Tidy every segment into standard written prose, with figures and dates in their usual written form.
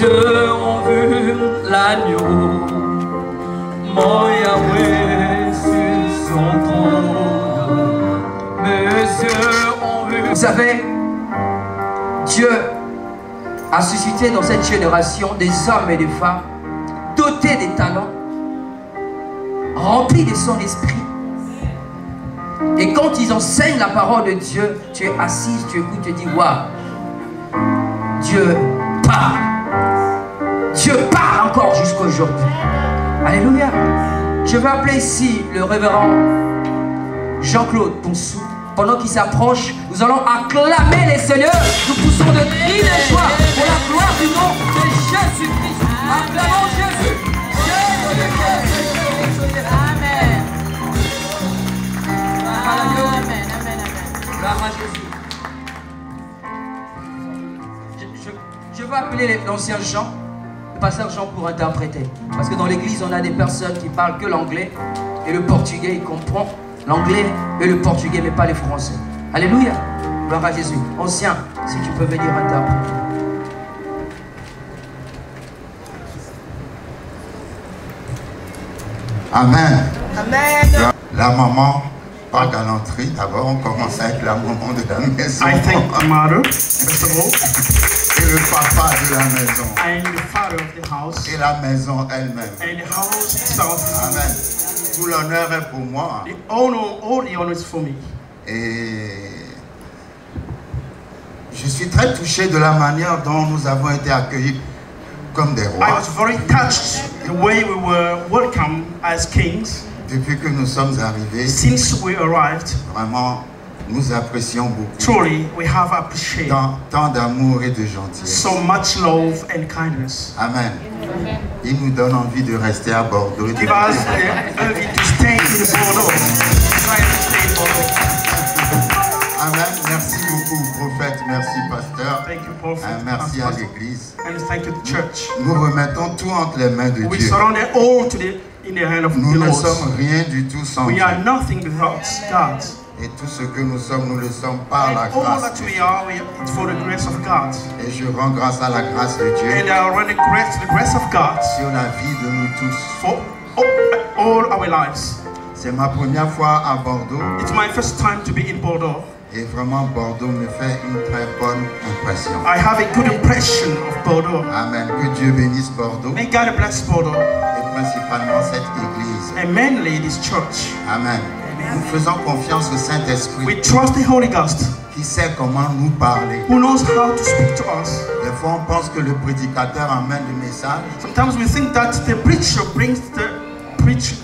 yeux ont vu l'agneau, mon Yahweh sur son trône. Mes yeux ont vu. Vous savez, Dieu a suscité dans cette génération des hommes et des femmes dotés des talents, remplis de son esprit. Et quand ils enseignent la parole de Dieu, tu es assis, tu écoutes, tu dis waouh, Dieu parle. Dieu parle encore jusqu'à aujourd'hui. Alléluia. Je vais appeler ici le révérend Jean-Claude Ponsou. Pendant qu'il s'approche, nous allons acclamer les seigneurs. Nous poussons de cris de joie pour la gloire du nom de Jésus-Christ. Acclamons Jésus. Amen. Amen. Gloire à Jésus. Je vais appeler l'ancien Jean, le pasteur Jean, pour interpréter. Parce que dans l'église, on a des personnes qui parlent que l'anglais et le portugais, ils comprennent l'anglais et le portugais, mais pas les français. Alléluia. Gloire à Jésus. Ancien, si tu peux venir interpréter. Amen. Amen. La maman, par galanterie, d'abord, on commence avec la maman de la maison. I thank the mother, first of all, Et le papa de la maison. and the father of the house, Et la maison elle-même. and the house itself. Amen. Tout l'honneur est pour moi. The honor, all the honor is for me. Et je suis très touché de la manière dont nous avons été accueillis comme des I rois. was very touched the way we were welcomed as kings. Depuis que nous sommes arrivés, Since we arrived, vraiment, nous apprécions beaucoup. truly we have appreciated Tant d'amour et de gentillesse. so much love and kindness. Amen. Il nous donne envie de rester à Bordeaux. Give us the ability to stay in Bordeaux. Try to stay in Bordeaux. Amen. Merci beaucoup, prophète. Merci, pasteur. Thank you, Prophet. Merci à l'église. And thank you, the church. Nous remettons tout entre les mains de We Dieu. surrender all in the hand of Nous the ne Lord. sommes rien du tout sans We Dieu. are nothing without God. Et tout ce que nous sommes, nous le sommes par la And all grâce. that de we Dieu. are, it's for the grace of God. Et je rends grâce à la grâce de Dieu And I run the grace of God sur la vie de nous tous. for all our lives. C'est ma première fois à Bordeaux It's my first time to be in Bordeaux. et vraiment Bordeaux me fait une très bonne impression. I have a good impression of Bordeaux. Amen. Que Dieu bénisse Bordeaux May God bless Bordeaux et principalement cette église. and mainly this church. Amen. Nous faisons confiance au Saint-Esprit We trust the Holy Ghost qui sait comment nous parler. who knows how to speak to us. Des fois, on pense que le prédicateur emmène le message. Sometimes we think that the preacher brings the preaching.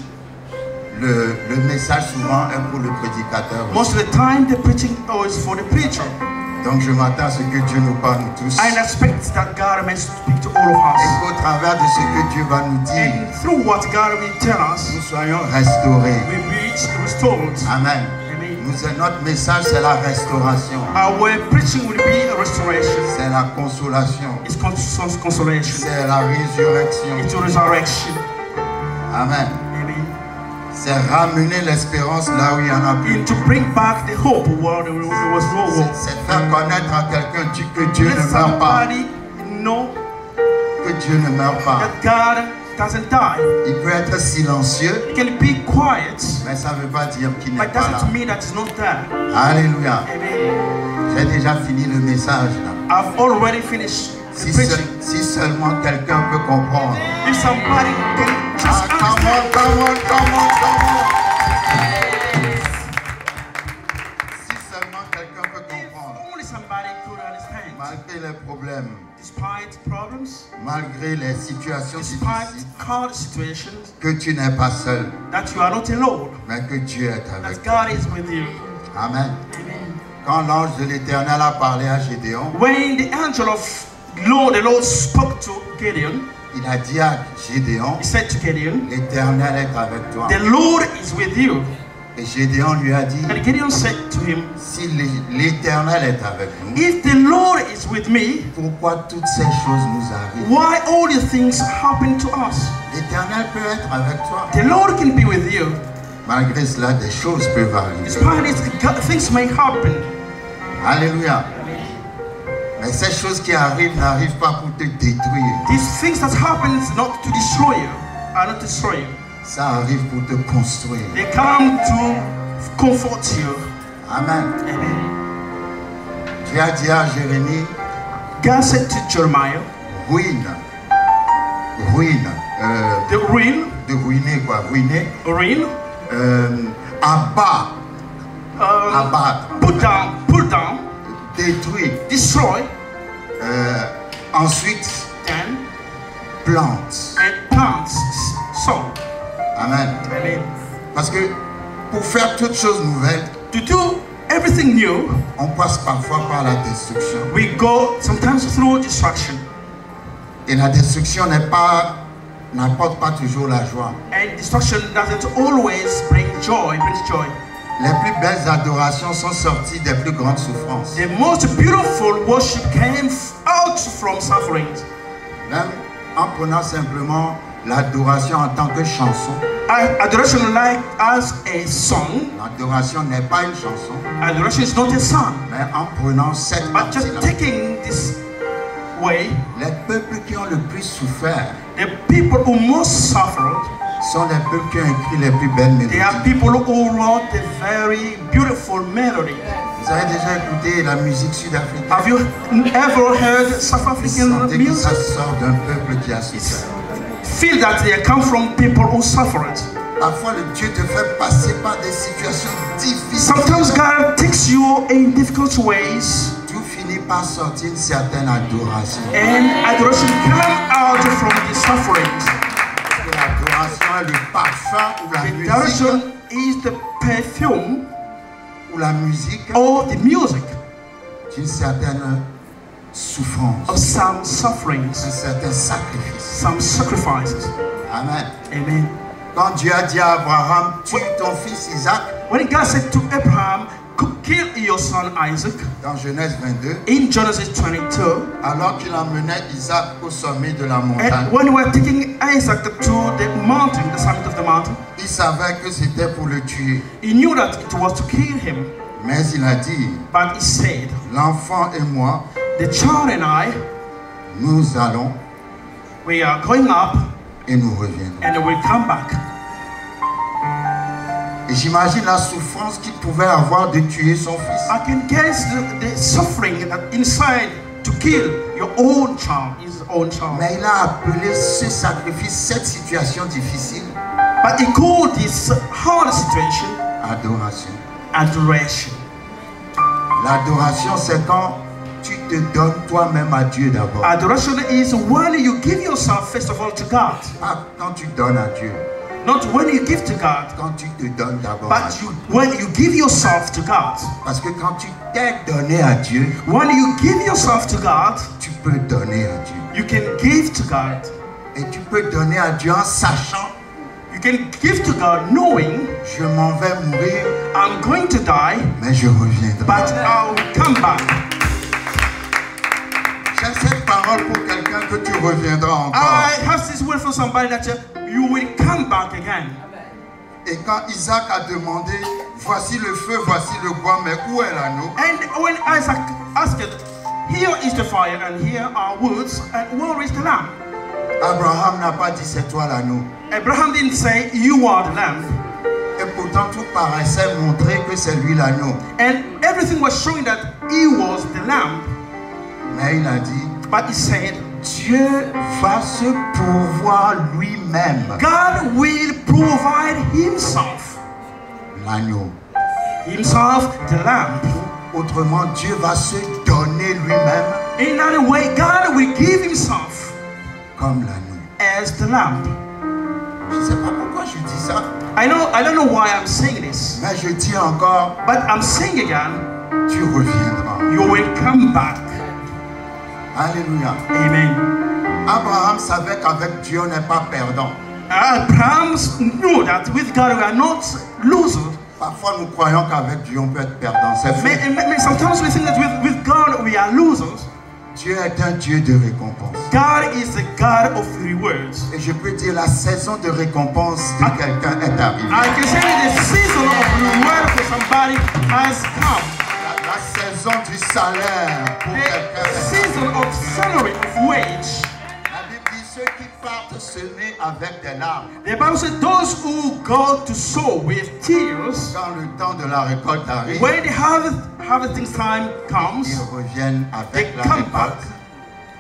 Le message souvent est pour le prédicateur. Most of the time, the preaching is for the preacher. Donc je m'attends à ce que Dieu nous parle nous tous. I expect that God may speak to all of us. Et qu'au travers de ce que Dieu va nous dire, And through what God will tell us, nous soyons restaurés. we be restored. Amen. Amen. Notre message, c'est la restauration. Our preaching will be a restoration. C'est la consolation. It's consolation. C'est la résurrection. It's a resurrection. Amen. Amen. C'est ramener l'espérance là où il y en a plus. And to bring back the hope where there was no hope. C'est faire connaître à quelqu'un que Dieu Let ne meurt pas. somebody know Que Dieu ne meurt pas. that God doesn't die. Il peut être silencieux, It can be quiet, mais ça ne veut pas dire qu'il n'est but pas là. doesn't mean that it's not there. Alléluia. Amen. J'ai déjà fini le message là. I've already finished the preaching. Si seulement quelqu'un peut comprendre. If somebody can just Come understand. on. Si seulement quelqu'un peut comprendre. Only somebody could understand. Malgré les problèmes, Despite problems, malgré les situations despite difficiles, hard situations, que tu n'es pas seul, that you are not alone, mais que Dieu est that avec toi. God is with you. Amen. Amen. Quand l'ange de l'Éternel a parlé à Gédéon, When the angel of the Lord spoke to Gideon, il a dit à Gédéon, he said to Gideon, l'Éternel est avec toi. the Lord is with you. Et Gédéon lui a dit, And Gideon said to him, si l'Éternel est avec nous, if the Lord is with me, pourquoi toutes ces choses nous arrivent? why all the things happen to us? L'Éternel peut être avec toi. The Lord can be with you. Malgré cela, des choses peuvent arriver. Despite it, things may happen. Alléluia. Mais ces choses qui arrivent n'arrivent pas pour te détruire. These things that happen is not to destroy you, are not to destroy you. Ça arrive pour te construire. They come to comfort you. Amen. Amen. Dieu a dit à Jérémie, God said to Jeremiah, ruine. the ruin, De ruiner quoi, ruiner. Abat, abattre, pull down, détruire. destroy, Ensuite, then plante. and plants, sow. Amen. Amen. Parce que pour faire toutes choses nouvelles, To do everything new, on passe parfois par la destruction. we go sometimes through destruction. Et la destruction n'apporte pas toujours la joie. And destruction doesn't always bring joy, brings joy. Les plus belles adorations sont sorties des plus grandes souffrances. The most beautiful worship came out from sufferings. Même en prenant simplement l'adoration en tant que chanson. Adoration like as a song. L'adoration n'est pas une chanson, Adoration is not a song. mais en prenant cette But just partie-là, taking this way, les peuples qui ont le plus souffert the people who most suffered, sont les peuples qui ont écrit les plus belles they mélodies. are people who wrote the very beautiful melody. Vous avez déjà écouté la musique sud-africaine? Have you ever heard South African Sentez que ça music? sort d'un peuple qui a souffert. Feel that they come from people who suffered. Parfois, le Dieu te fait passer par des situations difficiles. Sometimes God takes you in difficult ways, Tout finit par sortir une certaine adoration. and adoration come out from the sufferings. L'adoration est le parfum ou la The musique, adoration is the perfume ou la musique or the music d'une certaine souffrance, of some un sufferings, certain sacrifice. some sacrifices. Amen. Amen. Quand Dieu a dit à Abraham, tue ton fils Isaac, When God said to Abraham, kill your son Isaac, dans Genèse 22, in Genesis 22, alors qu'il emmenait Isaac au sommet de la montagne, and when we were taking Isaac to the mountain, the summit of the mountain, il savait que c'était pour le tuer. he knew that it was to kill him. Mais il a dit, But he said, l'enfant et moi, the child and I, nous allons we are going up et nous reviendrons. and we'll come back. Et j'imagine la souffrance qu'il pouvait avoir de tuer son fils. I can guess the suffering that inside to kill your own child, his own child. Mais il a appelé ce sacrifice, cette situation difficile, But he called this hard situation adoration. adoration. L'adoration, c'est quand tu te donnes toi-même à Dieu d'abord. Adoration is when you give yourself first of all to God. Pas quand tu donnes à Dieu, Not when you give to God, quand tu te donnes d'abord à but Dieu. when you give yourself to God. Parce que quand tu t'es donné à Dieu, When you give yourself to God, tu peux donner à Dieu. you can give to God. Et tu peux donner à Dieu en sachant, You can give to God knowing je m'en vais mourir, I'm going to die, mais je reviendrai. but I'll come back. J'ai cette parole pour quelqu'un que tu reviendras encore. I have this word for somebody that you will come back again. Et quand Isaac a demandé, voici le feu, voici le bois, mais où est l'anneau? And when Isaac asked, here is the fire and here are woods, and where is the lamb? Abraham n'a pas dit c'est toi l'anneau. Abraham didn't say, you are the lamb. Et pourtant tout paraissait montrer que c'est lui l'agneau. And everything was showing that he was the lamb. Mais il a dit, But he said, Dieu va se pourvoir lui-même God will provide himself. l'agneau. Himself, the lamb. Autrement, Dieu va se donner lui-même In another way, God will give himself comme l'agneau. as the lamb. Je ne sais pas pourquoi je dis ça, I don't know why I'm saying this, mais je dis encore, but I'm saying again, tu reviendras. you will come back. Alléluia. Amen. Abraham savait qu'avec Dieu, on n'est pas perdant. Abraham knew that with God we are not losers. Parfois, nous croyons qu'avec Dieu, on peut être perdant. C'est faux. Sometimes we think that with God we are losers. Dieu est un Dieu de récompense. God is the God of rewards. Et je peux dire, la saison de récompense de quelqu'un est arrivée. I can say the season of reward for somebody has come. La saison du salaire pour The quelqu'un. season of salary, of wage. La Bible dit ceux qui partent semer avec des larmes. The Bible says those who go to sow with tears, Quand le temps de la récolte arrive, when the harvesting time comes, ils reviennent avec they la come back. récolte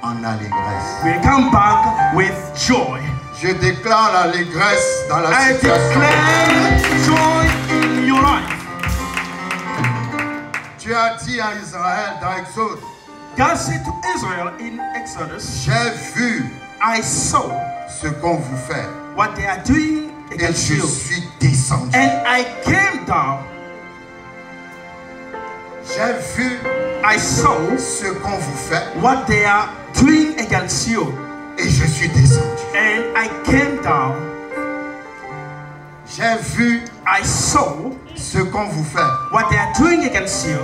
en allégresse. We come back with joy. Je déclare l'allégresse dans la I situation. declare joy in your life. Tu as dit à Israël dans Exode, God said to Israel in Exodus, j'ai vu I saw ce qu'on vous fait what they are doing et against je you, suis descendu. and I came down. J'ai vu I saw ce qu'on vous fait what they are doing against you, et je suis descendu. and I came down. J'ai vu I saw ce qu'on vous fait what they are doing against you.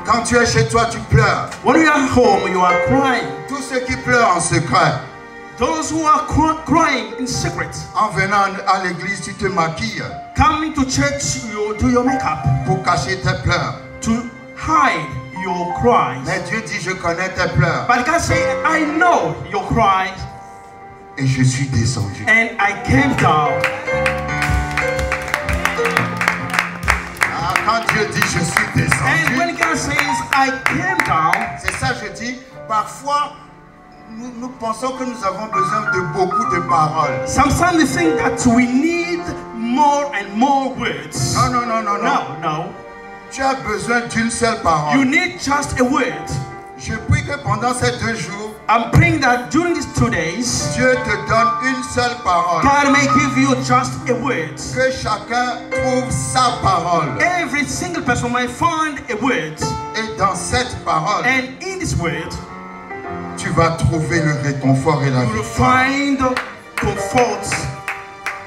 Quand tu es chez toi, tu pleures. When you are home, you are crying. Tous ceux qui pleurent en secret, Those who are crying in secret, en venant à l'église, tu te maquilles coming to church, you do your makeup pour cacher tes pleurs. to hide your cries. Mais Dieu dit, je connais tes pleurs But God said, I know your cries, et je suis descendu. and I came down. Ah, quand Dieu dit, je suis And descendu, when God says, I came down, c'est ça je dis, parfois, nous pensons que nous avons besoin de beaucoup de paroles. sometimes we think that we need more and more words. Non, non, non, non, non. No, no. Tu as besoin d'une seule You parole. need just a word. Je prie que pendant ces 2 jours, I'm praying that during these 2 days, Dieu te donne une seule parole. God may give you just a word. Que chacun trouve sa parole. Every single person might find a word. Et dans cette parole, And in this word, tu vas trouver le réconfort et la you will victoire. find comfort.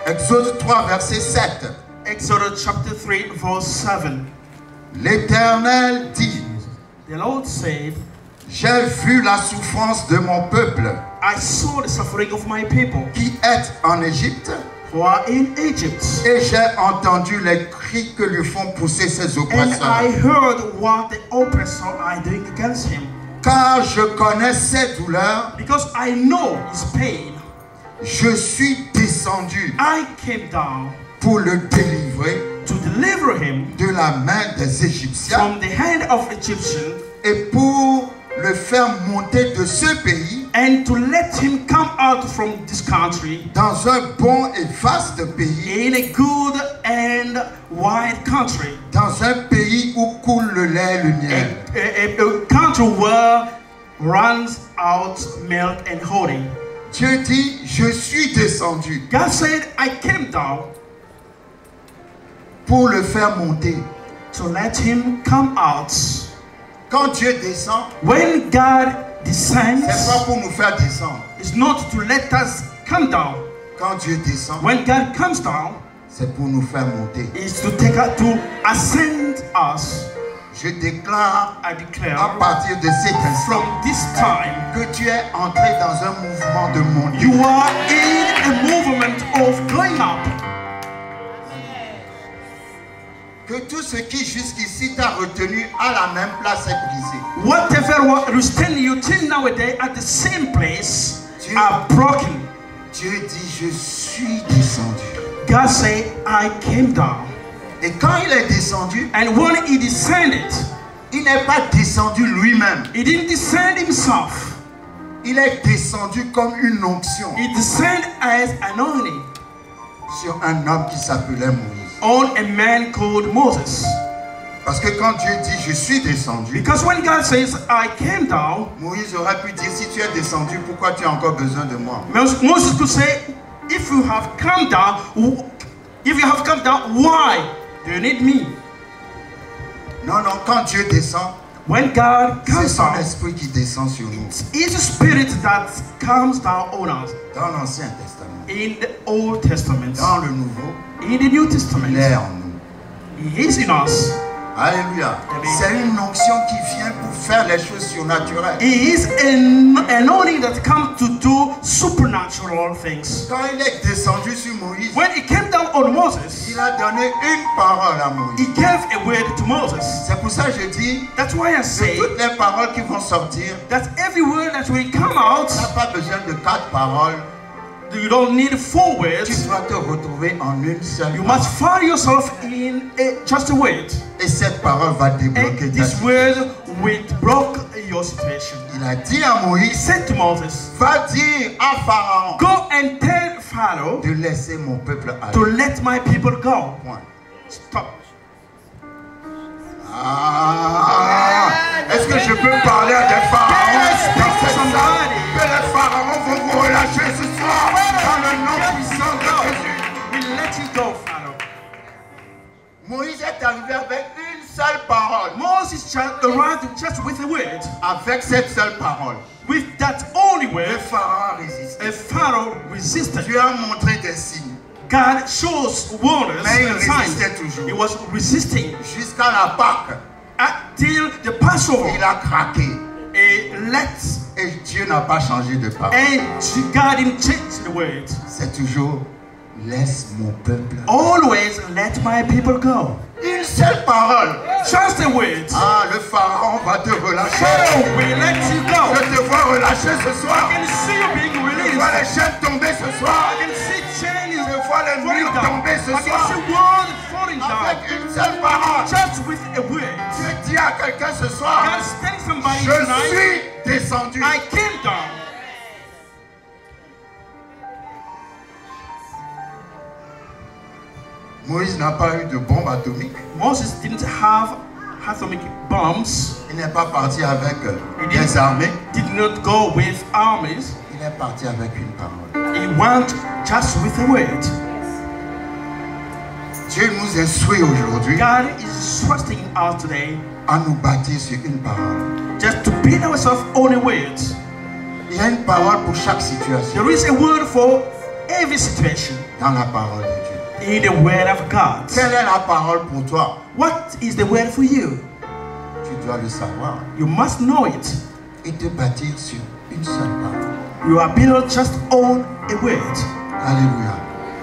Exode 3, verset 7. Exodus chapter 3, verse 7. L'Éternel dit, The Lord said, j'ai vu la souffrance de mon peuple I saw the suffering of my people qui est en Égypte who are in Egypt. et j'ai entendu les cris que lui font pousser ses And oppresseurs. I heard what the oppressor are doing against him. Car je connais ses douleurs, Because I know his pain, je suis descendu I came down pour le délivrer to deliver him de la main des Égyptiens from the hand of Egyptian et pour le faire monter de ce pays and to let him come out from this country dans un bon et vaste pays, in a good and wide country. dans un pays où coule le lait et le miel. A country where runs out milk and honey. Dieu dit, je suis descendu God said, I came down pour le faire monter. to let him come out. Quand Dieu descend, When God c'est pas descends, pour nous faire descendre. it's not to let us come down. Quand Dieu descend, When God comes down, c'est pour nous faire monter. it's to take us to ascend us. Je déclare I à declare partir de cet instant from this time, que tu es entré dans un mouvement de montée. you are in a movement of going up. Que tout ce qui jusqu'ici t'a retenu à la même place est brisé. Whatever was restraining you till nowadays at the same place Dieu- are broken. Dieu dit, je suis descendu. God said, I came down. Et quand il est descendu, And when he descended, il n'est pas descendu lui-même. he didn't descend himself. Il est descendu comme une onction He descended as an anointing sur un homme qui s'appelait Moïse. on a man called Moses. Parce que quand Dieu dit, je suis descendu, Because when God says, I came down, Moïse aurait pu dire, si tu es descendu, pourquoi tu as encore besoin de moi? Moses could say, if you have come down, why do you need me? Non, non, quand Dieu descend, When God c'est comes son down, esprit qui descend sur nous. it's a spirit that comes down on us. Dans l'Ancien Testament, In the Old Testament, dans le Nouveau, in the New il Testament, est en nous. He is in us. Alléluia. C'est une onction qui vient pour faire les choses surnaturelles. He is an anointing that comes to do supernatural things. Quand il est descendu sur Moïse, When he came down on Moses, il a donné une parole à Moïse. he gave a word to Moses. C'est pour ça que je dis, That's why I de say toutes les paroles qui vont sortir, that every word that will come out, tu n'as pas besoin de 4 paroles. you don't need 4 Tu words. dois te retrouver en une seule You parole. must find yourself in just a word. Et cette parole va débloquer And ta this situation. word will block your situation. Il a dit à He Moïse, said to Moses, va dire à Pharaon go and tell Pharaoh de laisser mon peuple to aller. let my people go. Point. Stop. Ah, est-ce que je peux parler à des pharaons dans cette salle? Que les pharaons vont vous relâcher ce soir dans le nom puissant de Jésus. We let you go, Pharaoh. Moïse est arrivé avec une seule parole. Moses just arrived just with a word. Avec cette seule parole, With that only le word, pharaon résiste. a Pharaoh resisted. Dieu a montré des signes God shows wonders Mais il and signs. résistait toujours. He was resisting jusqu'à la Pâque. until the Passover. Il a craqué And et Dieu n'a pas changé de parole. God didn't change the word. C'est toujours laisse mon peuple. Always let my people go. Une seule parole. Just a word. Ah, le pharaon va te relâcher. So we let you go. Je te vois relâcher ce soir. I can see you being Je released. vois les chaînes tomber ce soir. I can see chains Je vois les falling murs down. tomber ce I can soir. see walls falling Avec down. une seule parole. Just with a word. Dieu dit à quelqu'un ce soir, God's telling somebody je tonight, suis descendu. I came down. Moïse n'a pas eu de bombe atomique. Moses didn't have atomic bombs. Il n'est pas parti avec Il des dit- armées. Did not go with armies. Il est parti avec une parole. He went just with a word. Dieu nous instruit aujourd'hui God is trusting us today à nous bâtir sur une parole. just to build ourselves on a word. Il y a une parole pour chaque situation There is a word for every situation dans la parole de Dieu. in the word of God. Quelle est la parole pour toi? What is the word for you? Tu dois le savoir You must know it. et te bâtir sur une seule parole. You are built just on a word. Alléluia.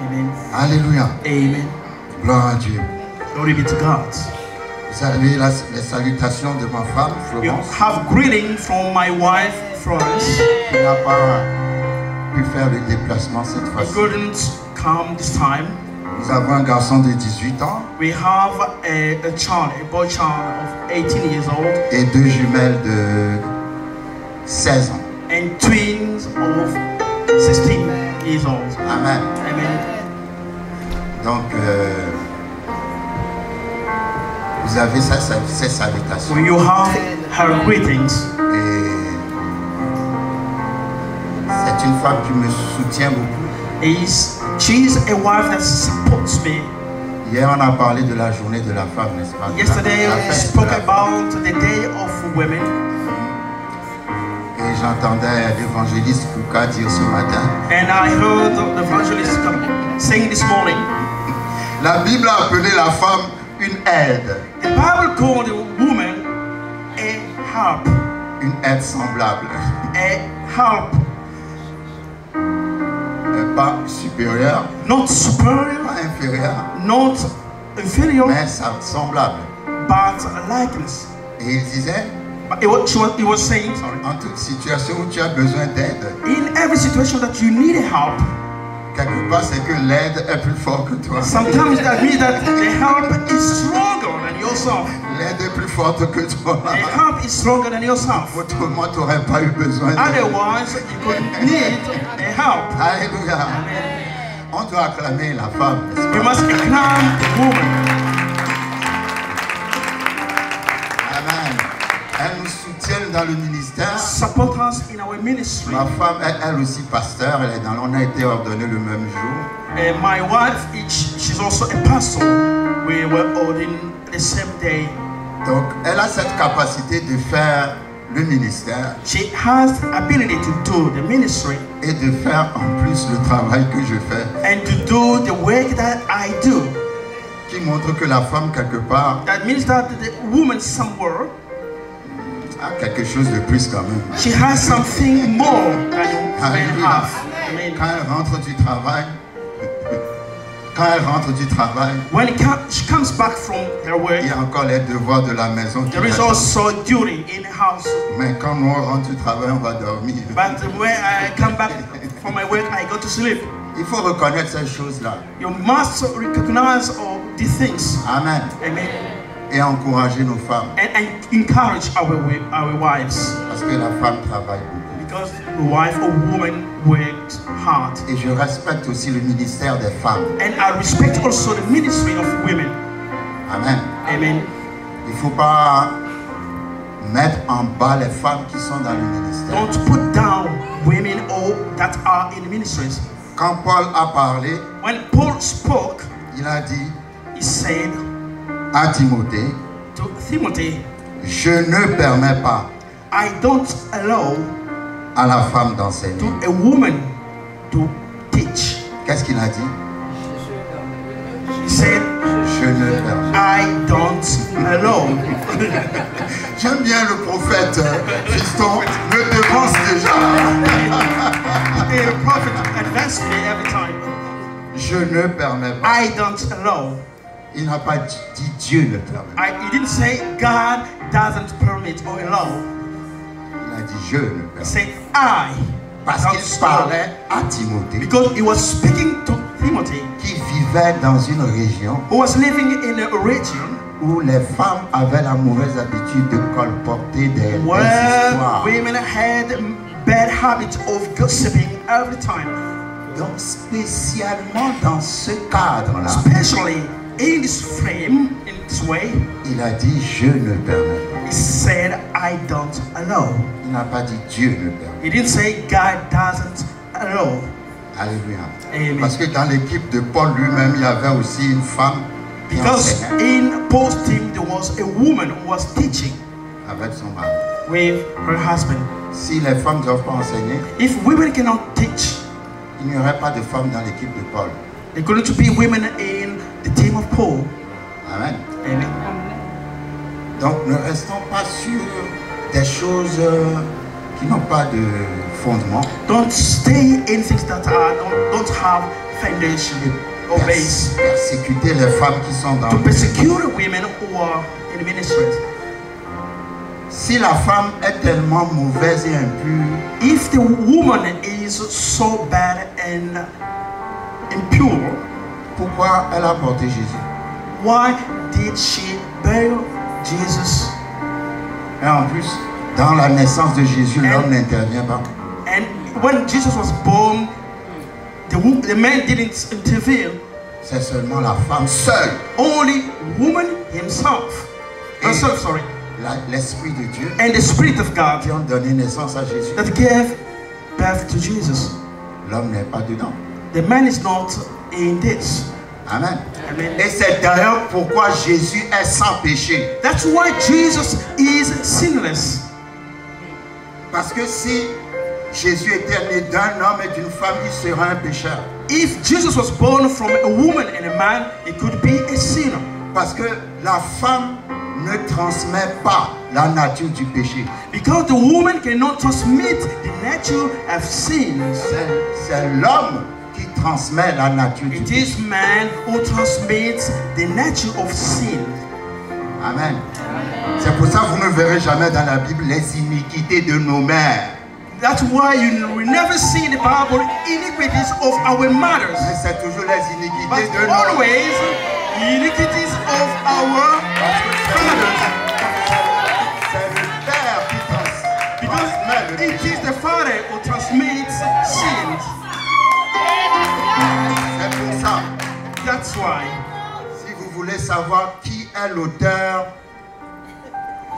Amen. Alléluia. Amen. Gloire à Dieu. Glory be to God. Vous avez les salutations de ma femme, You Florence, have greeting from my wife, Florence. qui n'a pas pu faire le déplacement cette He fois-ci. couldn't come this time. Nous avons un garçon de 18 ans We have a child, a boy child of 18 years old, et 2 jumelles de 16 ans. and twins of 16 years old. Amen. Amen. Donc, vous avez ces salutations. So you have her greetings. Et c'est une femme qui me soutient beaucoup. She's a wife that supports me. Hier, on a parlé de la journée de la femme, n'est-ce pas? Yesterday La we fête de spoke la femme. about the Day of Women, Et j'entendais l'évangéliste Kouka dire ce matin, and I heard the evangelist saying this morning, la Bible a appelé la femme une aide, the Bible called the woman a help, une aide semblable. a help, Pas supérieure, not superior, pas inférieure, not inferior, mais semblable. but likeness. Et il disait, But he was saying, sorry, en toute situation où tu as besoin d'aide, in every situation that you need help, quelque part c'est que l'aide est plus forte que toi. sometimes that means that the help is stronger than yourself. L'aide est plus forte que toi. The help is stronger than yourself. Autrement, tu n'aurais pas eu besoin d'aide. Otherwise, you could need a help. Alléluia. On doit acclamer la femme, n'est-ce You pas? must acclaim the woman. Amen. Elle nous soutient dans le ministère. Support us in our ministry. Ma femme est elle aussi pasteur. On a été ordonnés le même jour. My wife, she's also a pastor. We were ordained the same day. Donc, elle a cette capacité de faire le ministère She has the ability to do the ministry et de faire en plus le travail que je fais, and to do the work that I do. qui montre que la femme, quelque part, That means that the woman somewhere, a quelque chose de plus quand même. she has something more than men Alléluia. have. Amen. Quand elle rentre du travail, Quand elle rentre du travail, when she comes back from her work, il y a encore les devoirs de la maison. there is also duty in the house. Mais quand nous on rentre du travail, on va dormir. But when I come back from my work, I go to sleep. Il faut reconnaître ces choses-là. You must recognize all these things. Amen. Amen. Et encourager nos femmes. And encourage our wives. Parce que la femme travaille beaucoup. Because the wife or woman works hard. Et je respecte aussi le ministère des femmes. And I respect also the ministry of women. Amen. Amen. Il ne faut pas mettre en bas les femmes qui sont dans le ministère. Don't put down women all that are in the ministries. Quand Paul a parlé, When Paul spoke, il a dit he said à Timothée, to Timothy, je ne permets pas I don't allow à la femme d'enseigner. to a woman to teach. Qu'est-ce qu'il a dit? He said, Je ne permets. I don't allow. J'aime bien le prophète Fiston, me devance déjà. The prophet advanced me every time. Je ne permets pas. I don't allow. Il n'a pas dit Dieu ne permet. He didn't say God doesn't permit or allow. Il a dit je ne He permets. said I. Parce don't qu'il parlait à Timothée Because he was speaking to Timothy, qui vivait dans une région who was living in a region où les femmes avaient la mauvaise habitude de colporter des where histoires. women had bad habits of gossiping every time. Donc spécialement dans ce cadre-là, Especially in this frame, in this way, il a dit je ne permets pas. he said, I don't allow. Il n'a pas dit Dieu ne permet. He didn't say God doesn't allow. Alléluia. Amen. Parce que dans l'équipe de Paul lui-même, il y avait aussi une femme qui Because enseignait in Paul's team there was a woman who was teaching avec son mari. with her husband. Si les femmes ne doivent pas enseigner, If women cannot teach, il n'y aurait pas de femmes dans l'équipe de Paul. there are going to be women in the team of Paul. Amen. Amen. Donc ne restons pas sur des choses qui n'ont pas de fondement. Don't stay in things that don't have foundation or base. Persécuter les femmes qui sont dans To le persecute women who are in the ministries. Si la femme est tellement mauvaise et impure, If the woman is so bad and impure, pourquoi elle a porté Jésus? why did she bear Jesus? Et en plus, dans la naissance de Jésus, l'homme n'intervient pas. And when Jesus was born, the man didn't intervene. C'est seulement la femme seule. Only woman herself, sorry, L'Esprit de Dieu and the Spirit of God qui ont donné naissance à Jésus. that gave birth to Jesus. L'homme n'est pas dedans. The man is not in this. Amen. Amen. Et c'est d'ailleurs pourquoi Jésus est sans péché. That's why Jesus is sinless. Parce que si Jésus était né d'un homme et d'une femme, il serait un pécheur. If Jesus was born from a woman and a man, he could be a sinner. Parce que la femme ne transmet pas la nature du péché. Because the woman cannot transmit the nature of sin. C'est l'homme qui transmet la nature du It péché. is man who transmits the nature of sin. Amen. C'est pour ça que vous ne verrez jamais dans la Bible les iniquités de nos mères. That's why you will never see in the Bible iniquities of our mothers. Mais c'est toujours les But iniquités de nos always the iniquities of our fathers. C'est le père qui transmet le Because péché. it is the father who transmits sins. C'est pour ça. That's why. Si vous voulez savoir qui est l'auteur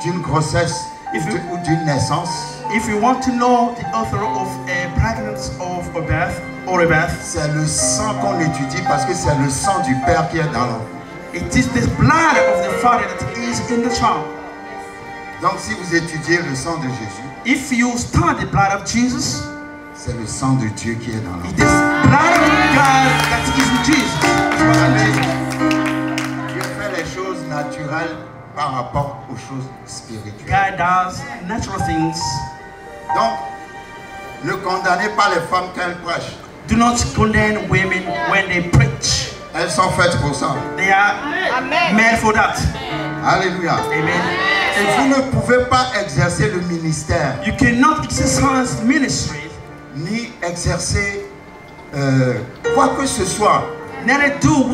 d'une grossesse ou d'une naissance, If you want to know the author of a pregnancy of a birth or a birth, c'est le sang qu'on étudie parce que c'est le sang du père qui est dans l'enfant. it is the blood of the father that is in the child. Donc si vous étudiez le sang de Jésus, If you study the blood of Jesus, c'est le sang de Dieu qui est dans l'enfant. it is blood of God that is in Jesus. It's blood of Jesus. Dieu fait les choses naturelles par rapport aux choses spirituelles. God does natural things. Donc, ne condamnez pas les femmes quand elles prêchent. Do not condemn women when they preach. Elles sont faites pour ça. They are made for that. Alléluia. Amen. Et vous ne pouvez pas exercer le ministère, You cannot exercise ministry, ni exercer quoi que ce soit neither do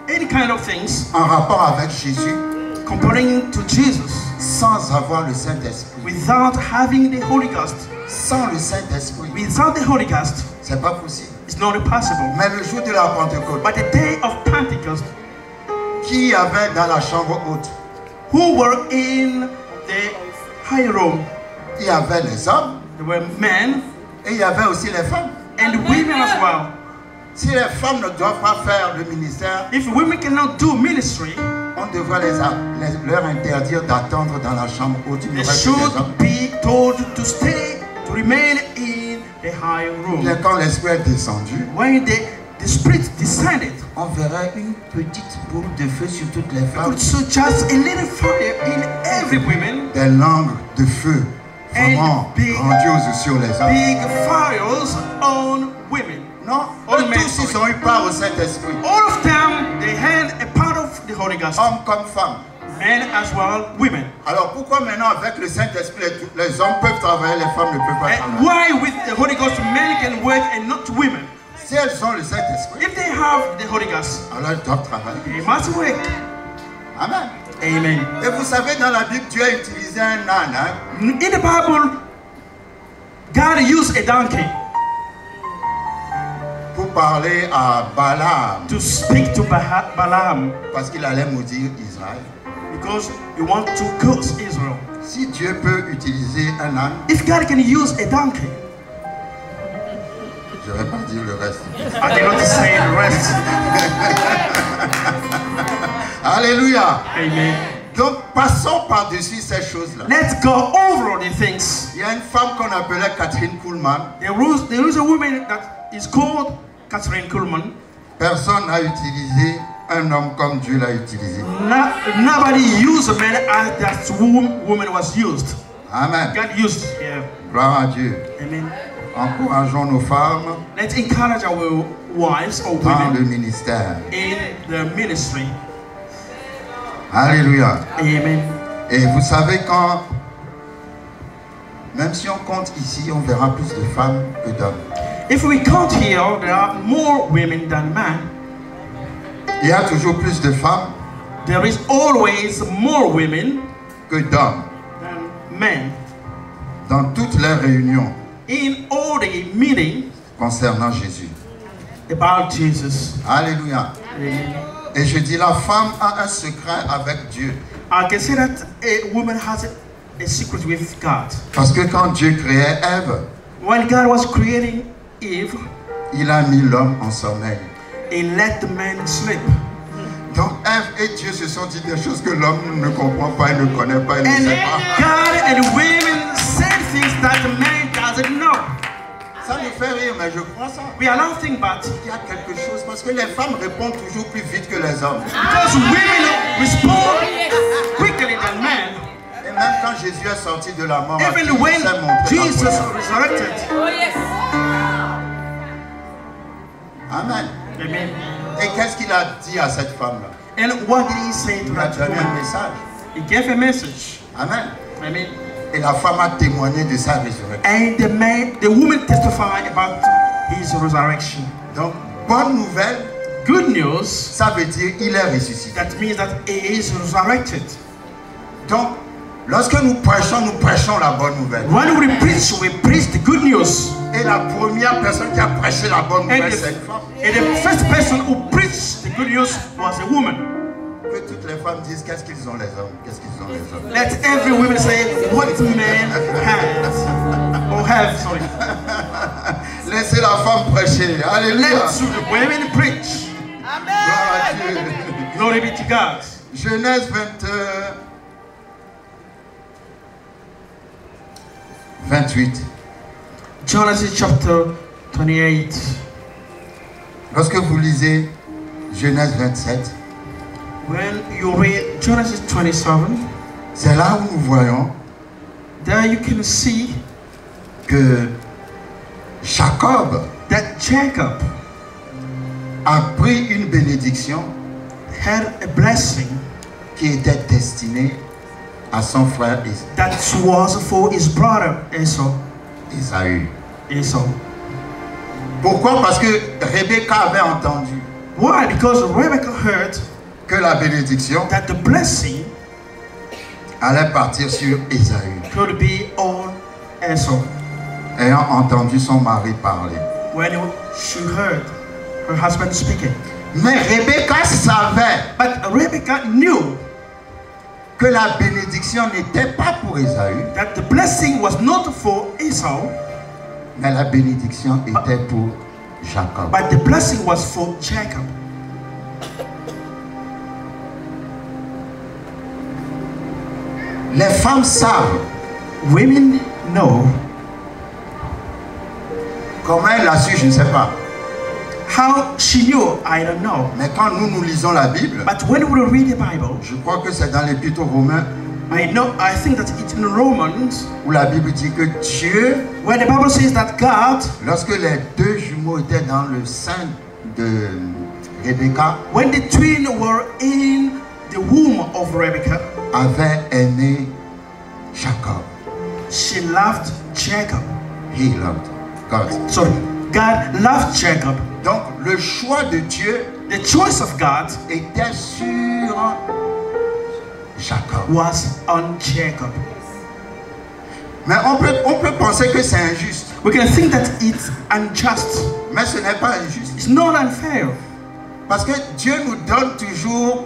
any kind of things en rapport avec Jésus comparing to Jesus sans avoir le Saint-Esprit. without having the Holy Ghost. Sans le Saint-Esprit, Without the Holy Ghost, c'est pas possible. it's not possible. Mais le jour de la Pentecôte, But the day of Pentecost, qui y avait dans la chambre haute? who were in the high room? Il y avait les hommes There were men et il y avait aussi les femmes. and women as well. Si les femmes ne doivent pas faire le ministère, If women cannot do ministry, on devrait leur interdire d'attendre dans la chambre haute. Il n'y they aurait que les should hommes. be told to stay, to remain in the high room. Et quand l'Esprit est descendu, When the Spirit descended, On verrait une petite boule de feu sur toutes les you femmes. could see just a little fire in every woman, des langues de feu vraiment And big- grandioses sur les hommes. big fires on women. Non, All eux men, tous ils ont eu part au Saint-Esprit. All of them, they had a part of the Holy Ghost. Hommes comme femmes. Men as well, women. Alors pourquoi maintenant avec le Saint-Esprit les hommes peuvent travailler, les femmes ne peuvent pas And travailler? why with the Holy Ghost men can work and not women? Si elles ont le Saint-Esprit, If they have the Holy Ghost, alors elles doivent travailler. they must work. Amen. Amen. Et vous savez, dans la Bible, Dieu a utilisé un âne hein, In the Bible, God used a donkey pour parler à Balaam to speak to Balaam parce qu'il allait maudire Israël. because he wants to curse Israel. Si Dieu peut utiliser un âne, If God can use a donkey, je ne vais pas dire le reste. I cannot say the rest. Alléluia. Amen. Donc passons par-dessus ces choses-là. Let's go over the things. Il y a une femme qu'on appelait Catherine Kuhlman. There is a woman that is called Catherine Kuhlman. Personne n'a utilisé un homme comme Dieu l'a utilisé. Nobody used a man as that woman was used. Amen. God used her. Gloire à Dieu. Amen. Encourageons nos femmes Let's encourage our wives or dans le women ministère. in the ministry. Alléluia. Amen. Et vous savez quand, même si on compte ici, on verra plus de femmes que d'hommes. If we count here, there are more women than men. Il y a toujours plus de femmes There is always more women que d'hommes than men. dans toutes les réunions In all the meetings concernant Jésus. about Jesus. Alléluia. Amen. Et je dis, la femme a un secret avec Dieu. I can say that a woman has a secret with God. Parce que quand Dieu créait Ève, When God was creating Eve, il a mis l'homme en sommeil. He let the man sleep. Donc Ève et Dieu se sont dit des choses que l'homme ne comprend pas, il ne connaît pas, il ne And sait pas. God and women said things that the man doesn't know. Ça nous fait rire, mais je crois ça. We are laughing, but Il y a quelque chose, parce que les femmes répondent toujours plus vite que les hommes. because women respond quickly than men, Et même quand Jésus est sorti de la mort, even il when s'est montré la Jesus première. resurrected. Amen. Amen. Et qu'est-ce qu'il a dit à cette femme-là? And what did he say to Il a that donné un woman? message. He gave a message. Amen. Amen. Et la femme a témoigné de sa résurrection. And the woman testified about his resurrection. Donc, bonne nouvelle, Good news, ça veut dire il est ressuscité. that means that he is resurrected. Donc, lorsque nous prêchons la bonne nouvelle. When we preach the good news. Et la première personne qui a prêché la bonne nouvelle, c'est une femme. And the first person who preached the good news was a woman. Que toutes les femmes disent qu'est-ce qu'ils ont les hommes, qu'est-ce qu'ils ont les hommes. Let every woman say what men have or have. Sorry. Laissez la femme prêcher. Alléluia. Let the women preach. Gloire à Dieu. Glory be to God. Genèse 28. Genesis chapter 28. Lorsque vous lisez Genèse 27, When you read Genesis 27, c'est là où nous voyons there you can see que Jacob that Jacob a pris une bénédiction had a blessing qui était destinée à son frère that was for his brother Esau. Pourquoi? Parce que Rebecca avait entendu Why? Because Rebecca heard que la bénédiction that the blessing allait partir sur Ésaü. could be on Esau. Ayant entendu son mari parler. When she heard her husband speaking. Mais Rebecca savait But Rebecca knew que la bénédiction n'était pas pour Ésaü, that the blessing was not for Esau, mais la bénédiction était pour Jacob. but the blessing was for Jacob. Les femmes savent. Women know. Comment elle l'a su, je ne sais pas. How she knew, I don't know. Mais quand nous lisons la Bible, But when we read the Bible, je crois que c'est dans l'Épître aux Romains I think that it's in Romans, où la Bible dit que Dieu, where the Bible says that God, lorsque les deux jumeaux étaient dans le sein de Rebecca, when the twins were in the womb of Rebecca, avait aimé Jacob. she loved Jacob. He loved God. Sorry, God loved Jacob. Donc le choix de Dieu The choice of God était sur Jacob. was on Jacob. Mais on peut penser que c'est injuste. We can think that it's unjust. Mais ce n'est pas injuste. It's not unfair. Parce que Dieu nous donne toujours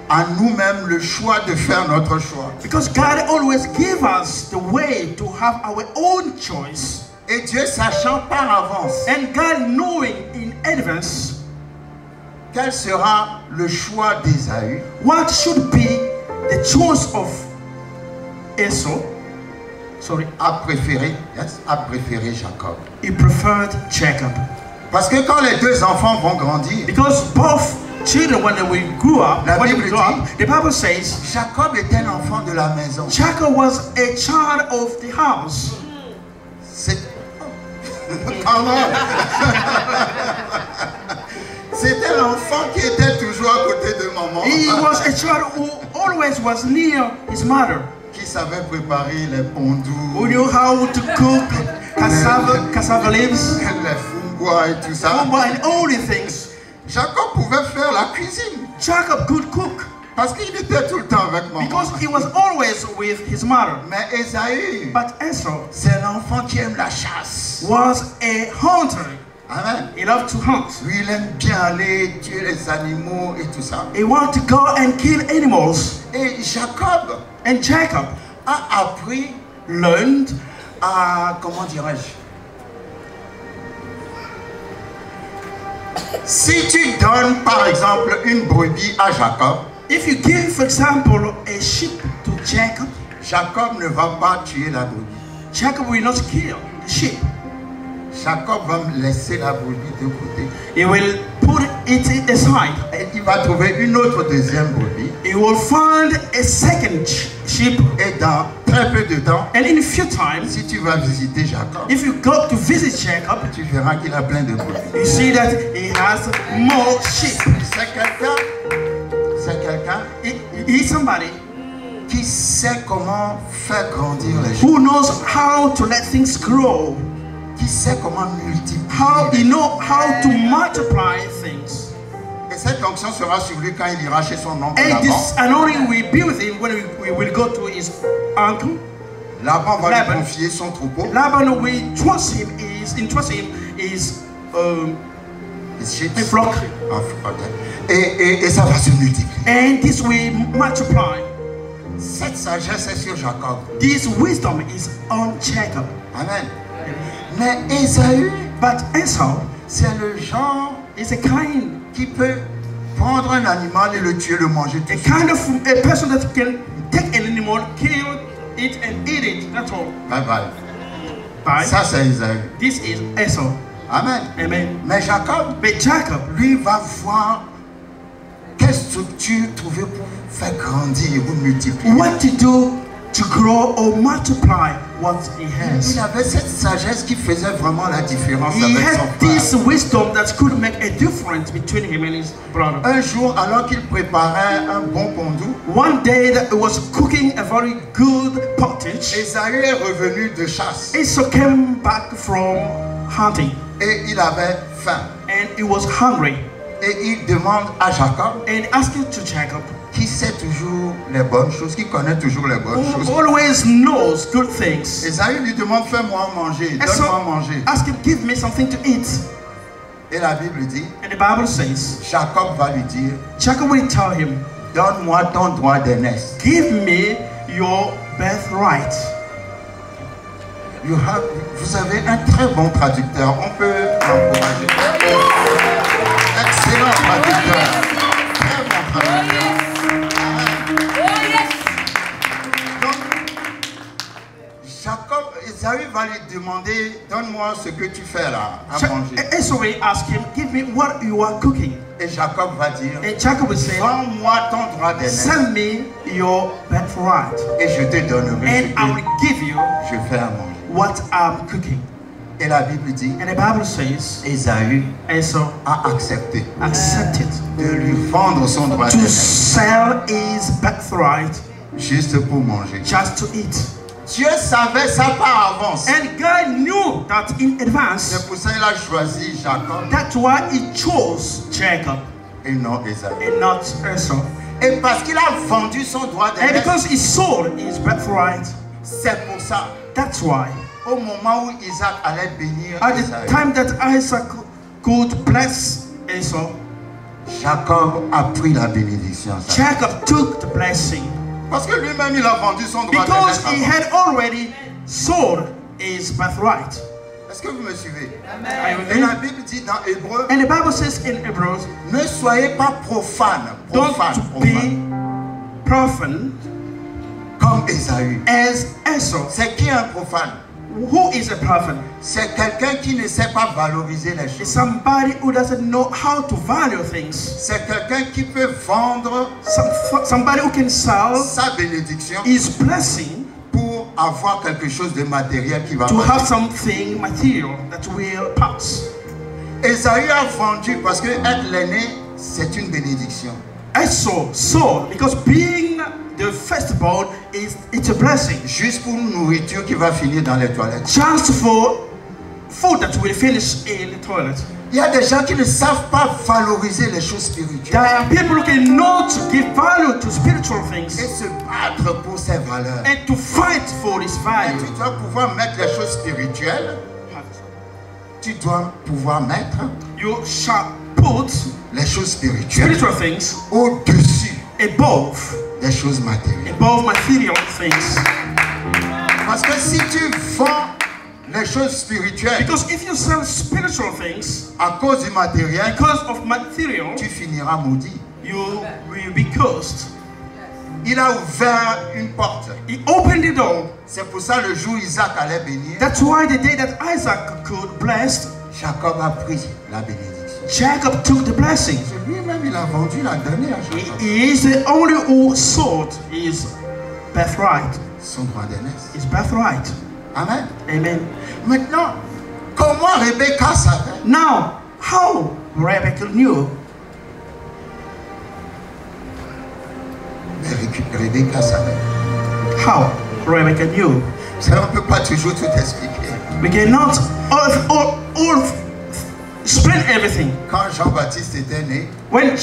à nous-mêmes le choix de faire notre choix. Because God always gives us the way to have our own choice. Et Dieu sachant par avance And God knowing in advance quel sera le choix d'Ésaü, what should be the choice of Esau, a préféré Jacob. he preferred Jacob. Parce que quand les deux enfants vont grandir, Because both children, when they grew up, La Bible dit- the Bible says Jacob était l'enfant de la maison. Jacob was a child of the house. C'est... Comment? C'était l'enfant qui était toujours à côté de maman, He was a child who always was near his mother, qui savait préparer les pondous, who knew how to cook cassava leaves, les fungua et tout ça. and all the things. Jacob pouvait faire la cuisine Jacob could cook parce qu'il était tout le temps avec maman. because he was always with his mother. Mais Ésaü, But Esau c'est l'enfant qui aime la chasse. was a hunter. Amen. He loved to hunt. Lui, il aime bien aller tuer les animaux et tout ça. He wanted to go and kill animals. Et Jacob And Jacob a appris learned à, comment dirais-je, si tu donnes par exemple une brebis à Jacob, if you give, for example, a sheep to Jacob, Jacob ne va pas tuer la brebis. Jacob will not kill the sheep. Jacob va me laisser la brebis de côté. He will put it aside. Et il va trouver une autre deuxième brebis. He will find a second sheep. Et dans très peu de temps, And in a few times, si tu vas visiter Jacob, if you go to visit Jacob, tu verras qu'il a plein de brebis. you see that he has more sheep. C'est quelqu'un He's somebody qui sait comment faire grandir les choses, who knows how to let things grow, qui sait comment multiplier. how he know how to multiply things. Et cette onction sera sur lui quand il ira chez son oncle And Laban. this anointing will be with him when we will go to his uncle. Laban va Laban. lui confier son troupeau, Laban will entrust him his his sheep. a flock, Et ça va se multiplier. and this will multiply. Cette sagesse est sur Jacob. This wisdom is on Jacob. Amen. Mais Ésaü, But Esau c'est le genre is a kind qui peut prendre un animal et le tuer, le manger tout a de suite. kind of a person that can take an animal, kill it, and eat it. That's all. Bye bye. Bye. Ça, c'est Ésaü. This is Esau. Amen. Amen. Mais Jacob, But Jacob, lui, va voir quelle structure trouver pour faire grandir ou multiplier. what to do to grow or multiply what he has. Il avait cette sagesse qui faisait vraiment la différence He avec son had frère. this wisdom that could make a difference between him and his brother. Un jour, alors qu'il préparait un bon pondou, One day that he was cooking a very good pottage. Ésaü est revenu de chasse Esau came back from hunting et il avait faim. and he was hungry Et il demande à Jacob, and asked to Jacob, qui sait toujours les bonnes choses, qui connaît toujours les bonnes who choses. always knows good things. Ésaü lui demande, fais-moi manger, donne-moi Esau manger. asked him, give me something to eat. Et la Bible dit, And the Bible says, Jacob va lui dire, Jacob will tell him, donne-moi ton droit d'aînesse. give me your birthright. Vous avez un très bon traducteur, on peut l'encourager. Excellent traducteur. Très bon traducteur. Jacob, Ésaü va lui demander, donne-moi ce que tu fais là, à manger. Esau will ask him, give me what you are cooking. Et Jacob va dire, And Jacob will say, vends-moi ton droit d'aînesse send me your birthright. et je te donnerai And I ce will que give you je fais à manger. what I'm cooking. Et la Bible dit, And the Bible says, Ésaü Esau a accepté accepted de lui vendre son droit to d'aînesse sell his birthright juste pour manger. just to eat. Dieu savait ça par avance. And God knew that in advance. C'est pour ça qu'il a choisi Jacob That's why he chose Jacob et non Ésaü. and not Esau. Et parce qu'il a vendu son droit And d'aînesse, because he sold his birthright, c'est pour ça. that's why. Au moment où Isaac allait bénir At the Ésaü, time that Isaac could bless Esau, Jacob a pris la bénédiction. Jacob took the blessing Parce que lui-même, il a vendu son droit because d'aînesse he avant. had already sold his birthright. Est-ce que vous me suivez? Are you with Et me? la Bible dit dans Hébreu, And the Bible says in Hebrews, ne soyez pas profanes, don't profanes, be profane comme Ésaü. as Esau. C'est qui un profane? Who is a prophet? C'est quelqu'un qui ne sait pas valoriser les It's choses. somebody who doesn't know how to value things. C'est quelqu'un qui peut vendre Somebody who can sell sa bénédiction his blessing pour avoir quelque chose de matériel qui va to have passer. something material that will pass. Ésaü a vendu parce que être l'aîné, c'est une bénédiction. Esau sold because being the firstborn it's a blessing. Juste pour une nourriture qui va finir dans les toilettes. Just for food that will finish in the toilet. Il y a des gens qui ne savent pas valoriser les choses There spirituelles are people who cannot give value to spiritual et things se battre pour ces valeurs. and to fight for this Et value. tu dois pouvoir mettre les choses spirituelles, tu dois pouvoir mettre You shall put les choses spirituelles spiritual things au-dessus above des choses matérielles. material things. Parce que si tu vends les choses spirituelles Because if you sell spiritual things à cause du matériel, because of material, tu finiras maudit. you will be cursed. Il a ouvert une porte. He opened the door. C'est pour ça le jour où Isaac allait bénir, That's why the day that Isaac could bless, Jacob a pris la bénédiction. Jacob took the blessing. C'est lui-même, il a vendu, il a donné à Jacob He is the only who sold his birthright. son droit d'aînesse. His birthright. Amen. Amen. Maintenant, comment Rebecca savait? Now, how Rebecca knew? Mais Rebecca savait. How Rebecca knew? Ça, on ne peut pas toujours tout expliquer. We cannot all explain everything. Quand Jean-Baptiste était né, When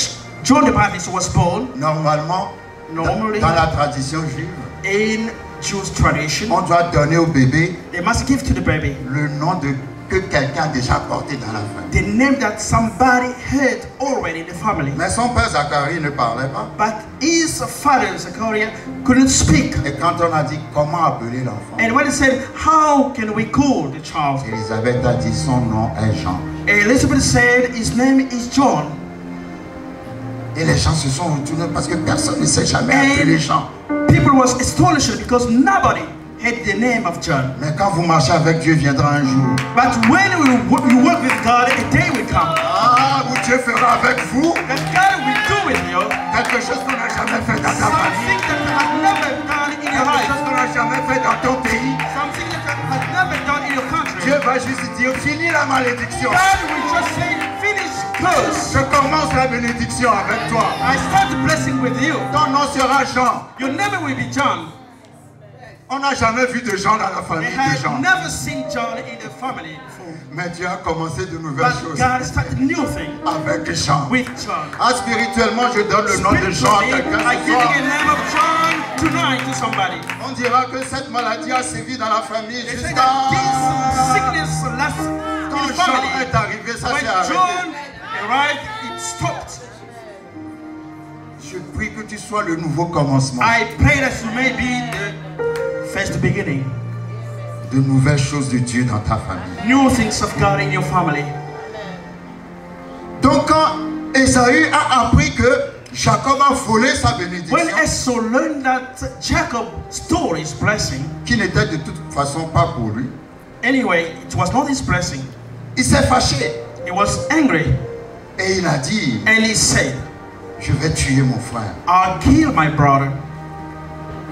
John the Baptist was born, normalement, normally dans la tradition juive, in Jewish tradition, on doit donner au bébé they must give to the baby le nom que quelqu'un a déjà porté dans la famille. the name that somebody had already in the family. Mais son père Zacharie ne parlait pas. But his father, Zechariah, couldn't speak. Et quand on a dit comment appeler l'enfant, And when he said, how can we call the child? Élisabeth a dit son nom est Jean. Elizabeth said, his name is John. Et les gens se sont retournés parce que personne ne sait jamais appeler Jean. People was astonished because nobody had the name of John. Mais quand vous marchez avec Dieu, viendra un jour. But when you work with God, a day will come Ah, où Dieu fera avec vous that God will do with you quelque chose qu'on n'a jamais fait dans ta famille. something that you have never done in your Quelque chose life. qu'on n'a jamais fait dans ton pays. something that has never done in your country. Dieu va juste dire, finis la malédiction. God will just say, finish curse. Je commence la bénédiction avec toi. I start the blessing with you. Ton nom sera Jean. Your name will be John. On n'a jamais vu de Jean dans la They famille de had Jean. never seen John in the family before. Mais Dieu a commencé de nouvelles But choses God started new thing avec Jean. with John. Ah, spirituellement, je donne le nom de Jean à quelqu'un I ce give soir. the name of John tonight to somebody. On dira que cette maladie a sévi dans la famille They say jusqu'à... that this sickness lasts Quand in the Jean family. est arrivé, ça When s'est arrêté. John arrived, it stopped. Je prie que tu sois le nouveau commencement. I pray that you may be the first beginning. De nouvelles choses de Dieu dans ta famille. New things of God in your family. Donc quand Ésaü a appris que Jacob a volé sa bénédiction, When Esau learned that Jacob stole his blessing, qui n'était de toute façon pas pour lui, anyway, it was not his blessing. il s'est fâché He was angry et il a dit, and he said, je vais tuer mon frère. I'll kill my brother.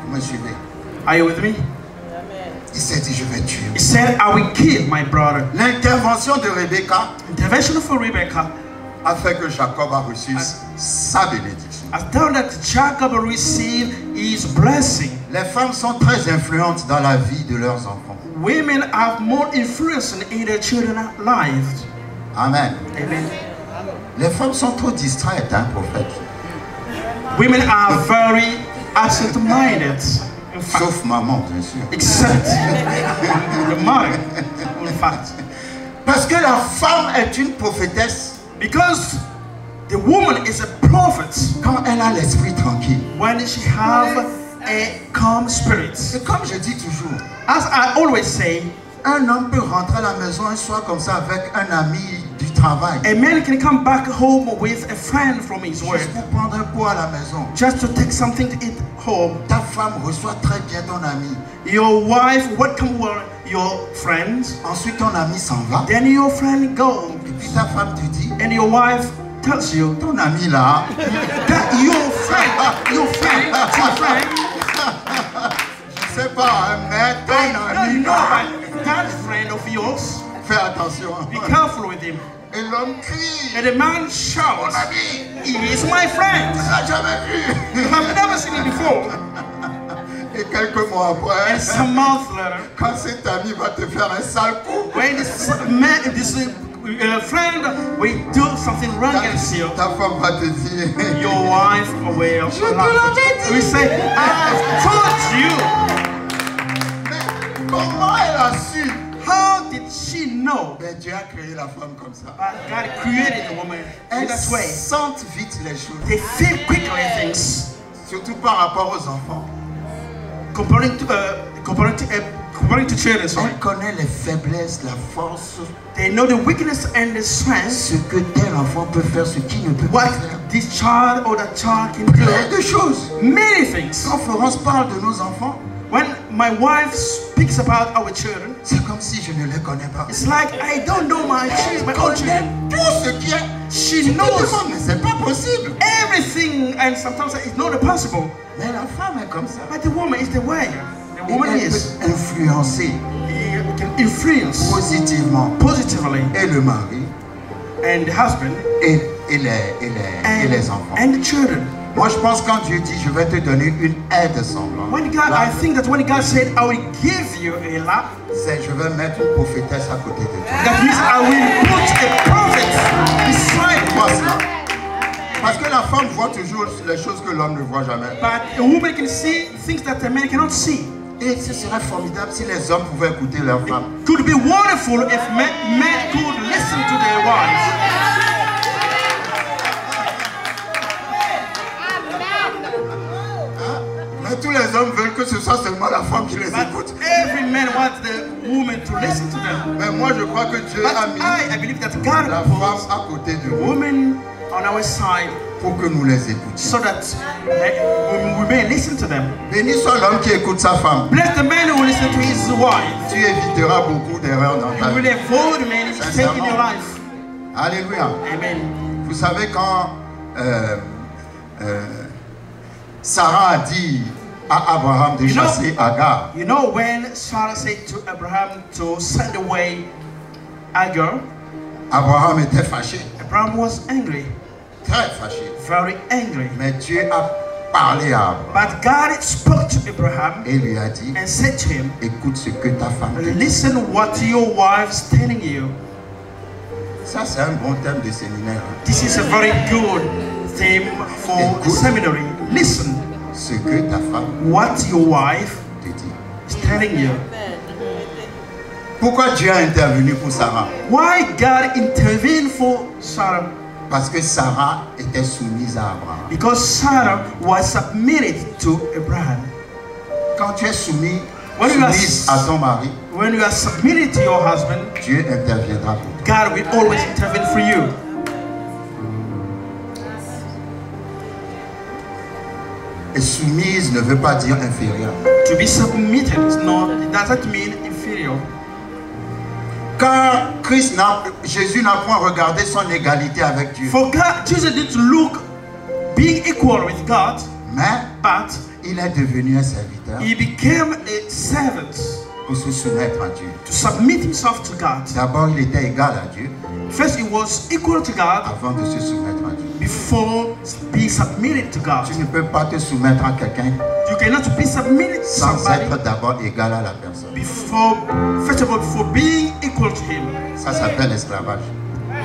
Vous me suivez? Are you with me? Il s'est dit, je vais tuer. He said, I will kill my brother. L'intervention de Rebecca Intervention of Rebecca a fait que Jacob a reçu sa bénédiction. has done that Jacob received his blessing. Les femmes sont très influentes dans la vie de leurs enfants. Women have more influence in their children's lives. Amen. Amen. Les femmes sont trop distraites, hein, prophète. Women are very absent-minded, in fact, Sauf maman, bien sûr. except the mother, in fact. Parce que la femme est une prophétesse Because the woman is a prophet quand elle a l'esprit tranquille. when she have a calm spirit. Et comme je dis toujours, As I always say, un homme peut rentrer à la maison un soir comme ça avec un ami du travail. a man can come back home with a friend from his work Juste pour prendre un pot à la maison. just to take something to eat home. Ta femme reçoit très bien ton ami. Your wife welcome your friends, Ensuite, ton ami s'en va. then your friend go, Et puis ta femme te dit, and your wife tells you ton ami là, that your friend, je sais pas, hein, mais ton I don't ami know, là, but that friend of yours, fais attention. be careful with him. Et l'homme crie, And the man mon shouts, ami, he is my friend. tu l'as jamais vu. You have never seen him before. Et quelques mois après, And some months later, quand cet ami va te faire un sale coup, when this man, this friend will do something wrong against you, ta femme va te dire, your wife will we say, I told you. mais comment elle a su? How did she know? Ben, Dieu a créé la femme comme ça. But God created a woman in Elle that way. sente vite les choses, They feel quickly things. surtout par rapport aux enfants. Comparing to children, sorry. Elle connaît les faiblesses, la force, They know the weakness and the strength. ce que tel enfant peut faire, ce qu'il ne peut pas What faire. this child or that child can Plein do. de choses. Many things. Quand Florence parle de nos enfants, When my wife speaks about our children, c'est comme si je ne les connais pas. it's like I don't know my children, my own Elle children. connaît tout ce qui est. She Tu te knows demandes, mais c'est pas possible. everything, and sometimes it's not possible. Mais la femme est comme ça. But the woman is the way. The Et woman elle is. peut influencer He can influence positivement positively, et le mari and the husband et les enfants. and the children. Moi, je pense quand Dieu dit, je vais te donner une aide semblante, When God, I think that when God said, I will give you a lot, c'est je vais mettre une prophétesse à côté de toi. that means I will put a prophet beside Vois you. cela. Parce que la femme voit toujours les choses que l'homme ne voit jamais. But a woman can see things that a man cannot see. Et ce serait formidable si les hommes pouvaient écouter leur femme. Could be wonderful if men could listen to their wives. Mais tous les hommes veulent que ce soit seulement la femme qui les écoute. But every man wants the woman to listen to them. Mais moi, je crois que Dieu But a mis I believe that God la put femme à côté de nous women on our side pour que nous les écoutions. so that we may listen to them. Béni soit l'homme qui écoute sa femme. Bless the man who listens to his wife. Tu éviteras beaucoup d'erreurs dans ta You will vie. avoid many mistakes in your life. Alléluia. Amen. Vous savez quand Sarah a dit, à Abraham de chasser Agar. You know when Sarah said to Abraham to send away Agar, Abraham était fâché, Abraham was angry, très fâché. very angry. Mais Dieu a parlé à Abraham But God spoke to Abraham et lui a dit, and said to him, écoute ce que ta femme te dit. listen what your wife's telling you. Ça, c'est un bon thème de séminaire. Hein. This is a very good theme for Écoute. seminary. Listen Ce que ta femme what your wife te dit. is telling you. Pourquoi Dieu a intervenu pour Sarah? Why God intervened for Sarah? Parce que Sarah était soumise à Abraham. Because Sarah was submitted to Abraham. Quand tu es soumise When you are- à ton mari, When you are submitted to your husband, Dieu interviendra pour toi. God will always intervene for you. Et soumise ne veut pas dire inférieure. To be submitted is not, it doesn't mean inferior. Car Jésus n'a point regardé son égalité avec Dieu. For God, Jesus didn't look being equal with God, Mais but il est devenu un serviteur he became a servant pour se soumettre à Dieu. to submit himself to God. D'abord, il était égal à Dieu First, he was equal to God avant de se soumettre à Dieu. before being submitted to God. Tu ne peux pas te soumettre à quelqu'un You cannot be submitted to sans somebody être d'abord égal à la personne. before, first of all, before being equal to him. Ça s'appelle l'esclavage.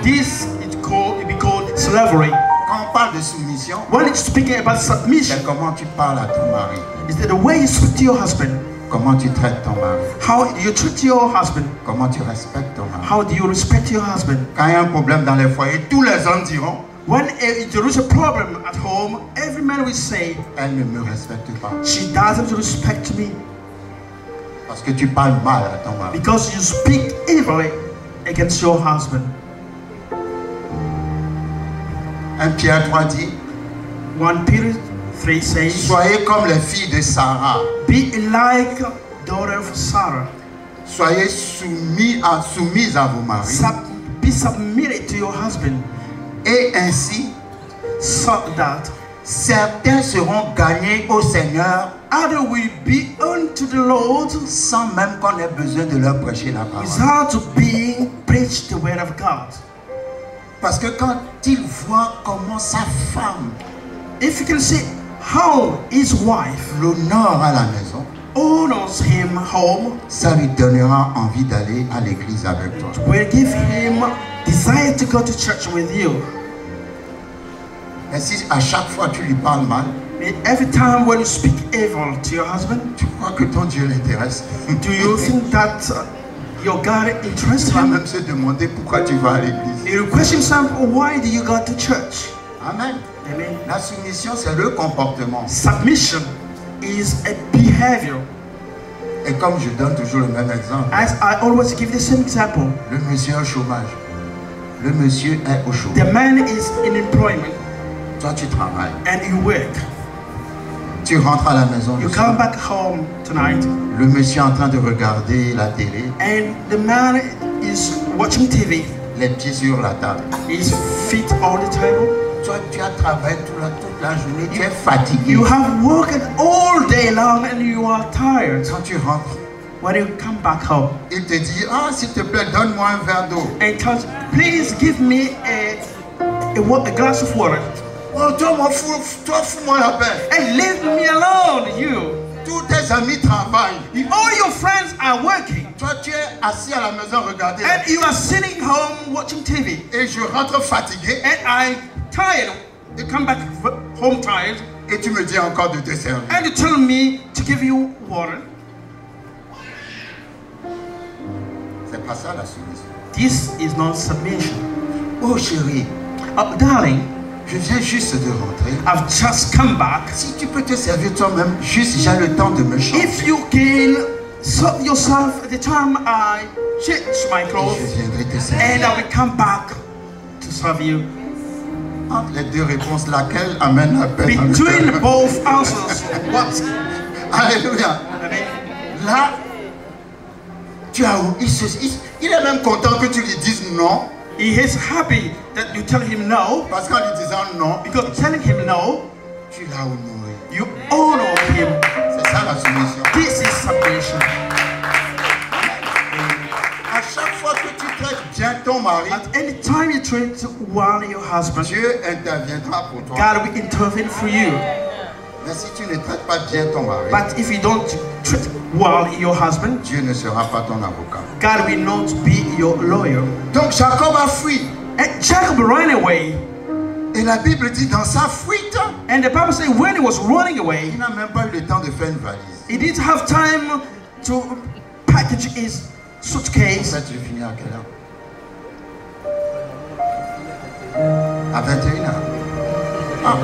This is called, it be called slavery. Quand on parle de soumission, When it's speaking about submission, c'est comment tu parles à ton mari, it's the way you speak to your husband. comment tu traites ton mari, How do you treat your husband? comment tu respectes ton mari. How do you respect your husband? Quand il y a un problème dans les foyers, tous les hommes diront, When there is a problem at home, every man will say, elle ne me respecte pas. she doesn't respect me Parce que tu parles mal à ton mari. because you speak evilly against your husband. 1 Pierre 3 dit, 1 Peter 3 says, soyez comme les filles de Sarah. be like daughter of Sarah. Soyez soumises à vos maris. Be submitted to your husband Et ainsi, so that certains seront gagnés au Seigneur other will be unto the Lord sans même qu'on ait besoin de leur prêcher la parole. without being preached the word of God. Parce que quand il voit comment sa femme If you can see how his wife l'honore à la maison, honors him home, ça lui donnera envie d'aller à l'église avec toi. will give him desire to go to church with you. Et si à chaque fois tu lui parles mal, Every time when you speak evil to your husband, tu crois que ton Dieu l'intéresse. do you think that your God interests Il va him? même se demander pourquoi tu vas à l'église. He will question himself, why do you go to church? Amen. Amen. La soumission, c'est le comportement. Submission is a behavior. Et comme je donne toujours le même exemple, As I always give the same example, le monsieur est au chômage. Le monsieur est au chômage. the man is in employment Toi, tu travailles. and you work. Tu rentres à la maison. You le come soir. back home tonight Le monsieur est en train de regarder la télé, and the man is watching TV. les pieds sur la table. His feet on the table. Toi, tu as travaillé toute la journée, tu es fatigué. You have worked all day long and you are tired. Quand tu rentres, When you come back home il te dit, ah, s'il te plaît, donne-moi un verre d'eau. and tells, please give me a glass of water. Oh, toi, fous-moi la paix. And leave me alone, you. Tous tes amis travaillent. All your friends are working. Toi, tu es assis à la maison, regarder. And you are sitting home watching TV. Et je rentre fatigué. And I'm tired. You come back home tired. Et tu me dis encore de te servir. And you tell me to give you water. C'est pas ça la soumission. This is not submission. Oh chérie, Darling, je viens juste de rentrer. I've just come back. Si tu peux te servir toi-même, juste j'ai le temps de me changer. If you can serve yourself at the time I change my Et clothes, je viendrai te servir. and I will come back to serve you. Entre les deux réponses, laquelle amène la paix dans le Between cœur? both answers, what? Alléluia. Amen. Là, il est même content que tu lui dises non. He is happy that you tell him no, Parce qu'en lui disant non, because telling him no, tu l'as honoré. you honor him. C'est la soumission. This is submission. À chaque fois que tu traites bien ton mari, At any time you treat well your husband, Dieu interviendra pour toi. God will intervene for you. Mais si tu ne traites pas bien ton mari, But if you don't treat well your husband, Dieu ne sera pas ton avocat. God will not be your lawyer. Donc Jacob a fui. And Jacob ran away. Et la Bible dit dans sa fuite, And the Bible says when he was running away, il n'a même pas eu le temps de faire une valise. he didn't have time to package his En suitcase. fait, je finis à quelle heure? À 21h. Ah,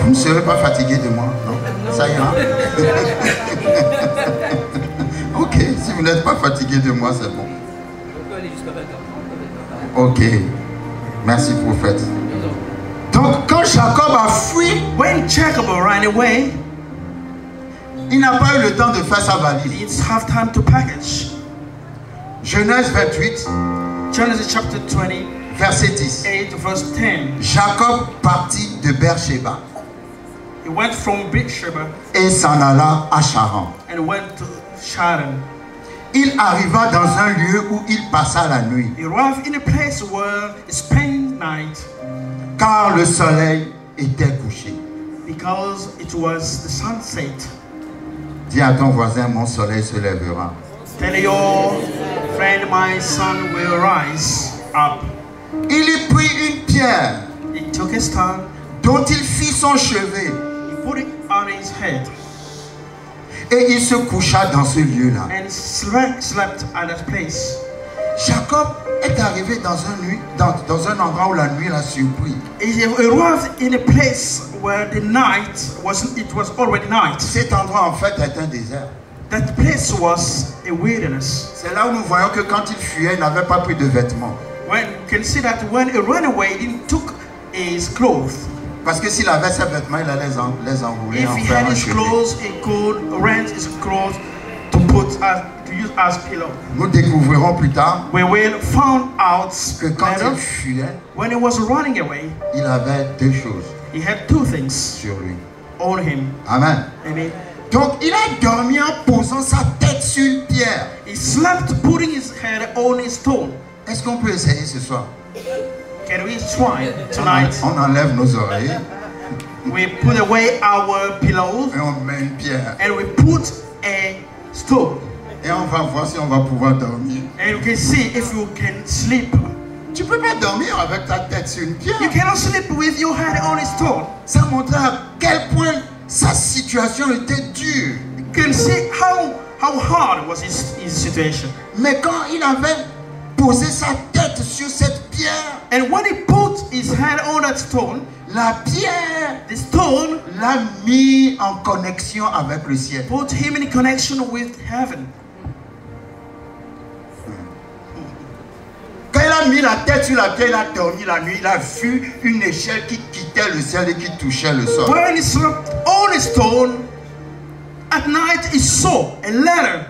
vous ne serez pas fatigué de moi, non? Ça ira. Ok, si vous n'êtes pas fatigué de moi, c'est bon. Ok, merci prophète. Donc quand Jacob a fui, When Jacob ran away, il n'a pas eu le temps de faire sa he valise. didn't have time to package. Genèse 28, Genesis chapter 28, verset 10. verse 10. Jacob partit de Beersheba He went from Beersheba et s'en alla à Charan. and went to Sharon. Il arriva dans un lieu où il passa la nuit, He arrived in a place where he spent night car le soleil était couché. because it was the sunset. Dis à ton voisin, mon soleil se lèvera. Tell your friend, my son will rise up. Il y prit une pierre He took a stone, dont il fit son chevet he put it on his head, et il se coucha dans ce lieu-là. and slept at that place. Jacob est arrivé dans un endroit où la nuit l'a surpris. He arrived in a place where it was already night. Cet endroit en fait est un désert. That place was a wilderness. C'est là où nous voyons que quand il fuyait, il n'avait pas pris de vêtements. When you can see that when he ran away, he took his clothes. Parce que s'il avait ses vêtements, il allait les enrouler If en he faire had un his chevet. clothes, he could rent his clothes to use as pillow. Nous découvrirons plus tard We will find out que quand later il fuyait, when he was running away, il avait deux choses he had two things sur lui. on him. Amen. Amen. Donc il a dormi en posant sa tête sur une pierre. He slept putting his head on his stone. Est-ce qu'on peut essayer ce soir? Can we try tonight? On enlève nos oreilles We put away our pillows et on met une pierre. and we put a stone. Et on va voir si on va pouvoir dormir. And you can see if you can sleep. Tu peux pas dormir avec ta tête sur une pierre. You cannot sleep with your head on a stone. Ça montrait à quel point sa situation était dure. You can see how hard was his situation. Mais quand il avait posé sa tête sur cette pierre, And when he put his hand on that stone, la pierre the stone l'a mis en connexion avec le ciel. put him in connection with heaven. Quand il a mis la tête sur la pierre, il a dormi la nuit, il a vu une échelle qui quittait le ciel et qui touchait le sol. When he slept on a stone, at night he saw a ladder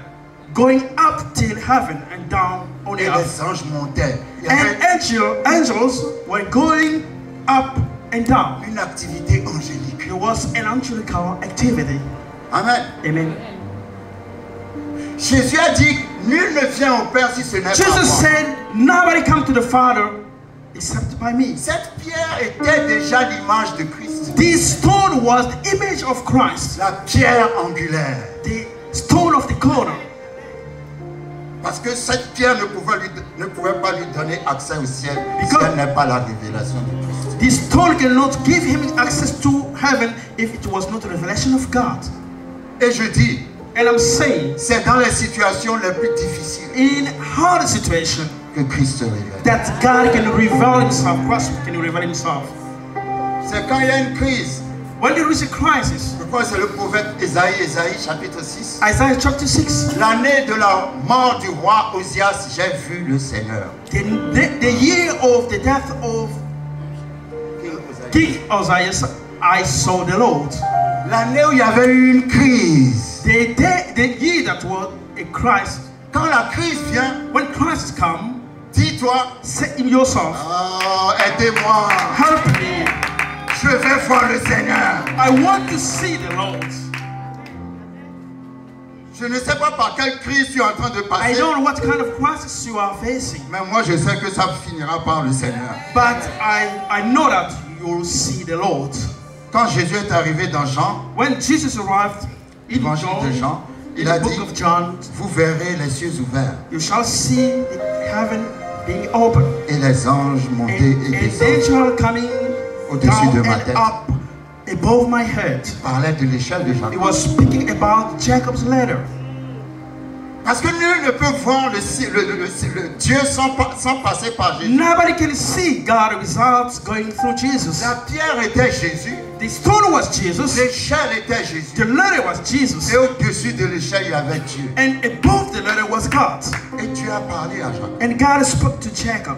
going up till heaven and down on the Et earth. les anges montaient. Il y And avait angels were going up and down. une activité angélique. It was an angelical activity. Amen. Amen. Jésus a dit, nul ne vient au Père si ce n'est pas Jesus moi. said, nobody come to the Father except by me. Cette pierre était déjà l'image de Christ. This stone was the image of Christ, La pierre angulaire. the stone of the corner. Parce que cette pierre ne pouvait pas lui donner accès au ciel si Because- elle n'est pas la révélation de Christ. This stone cannot give him access to heaven if it was not a revelation of God. Et je dis, And I'm saying, c'est dans les situations les plus difficiles in hard situation, que Christ se révèle. that God can reveal himself, Christ can reveal himself. C'est quand il y a une crise. When there is a crisis, Je crois que c'est le prophète Ésaïe chapitre 6. Isaiah chapter 6, L'année de la mort du roi Osias, j'ai vu le Seigneur. the year of the death of King Ozias, I saw the Lord. L'année où il y avait eu une crise. The year that was a crisis. Quand la crise vient, When crisis come, dis-toi, say in yourself, oh, aidez-moi, help me. je vais voir le Seigneur. I want to see the Lord. Je ne sais pas par quelle crise tu es en train de I passer. don't know what kind of crisis you are facing. Mais moi, je sais que ça finira par le Seigneur. But I know that you will see the Lord. Quand Jésus est arrivé dans Jean, When Jesus arrived in l'évangile de John, Jean, in il a the book dit, of John, vous verrez les cieux ouverts you shall see heaven being open. et les anges monter et And descendre. angel coming Au-dessus de down ma and tête. up above my head. Il parlait de l'échelle de He Jacob. was speaking about Jacob's ladder. Parce que nul ne peut voir le Dieu sans passer par Jésus. Nobody can see God without going through Jesus. La pierre était Jésus, The stone was Jesus. l'échelle était Jésus. The ladder was Jesus. Et au-dessus de l'échelle, il y avait Dieu. And above the ladder was God. Et Dieu a parlé à Jacob. And God spoke to Jacob.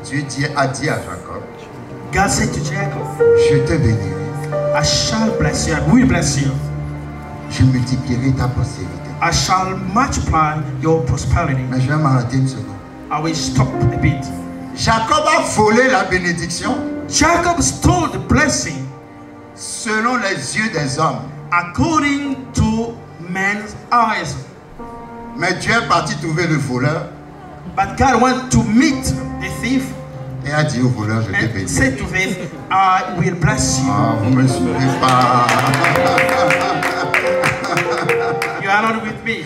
Dieu a dit à Jacob, God said to Jacob, je te bénirai, I shall bless you, I will bless you. je multiplierai ta postérité. I shall multiply your prosperity. Mais je vais m'arrêter une seconde. I will stop a bit. Jacob a volé la bénédiction Jacob stole the blessing selon les yeux des hommes. according to man's eyes. Mais Dieu est parti trouver le voleur But God went to meet the thief et a dit au voleur, je te and bénis. said to him, I will bless you. Ah, vous me suivez pas. You are not with me.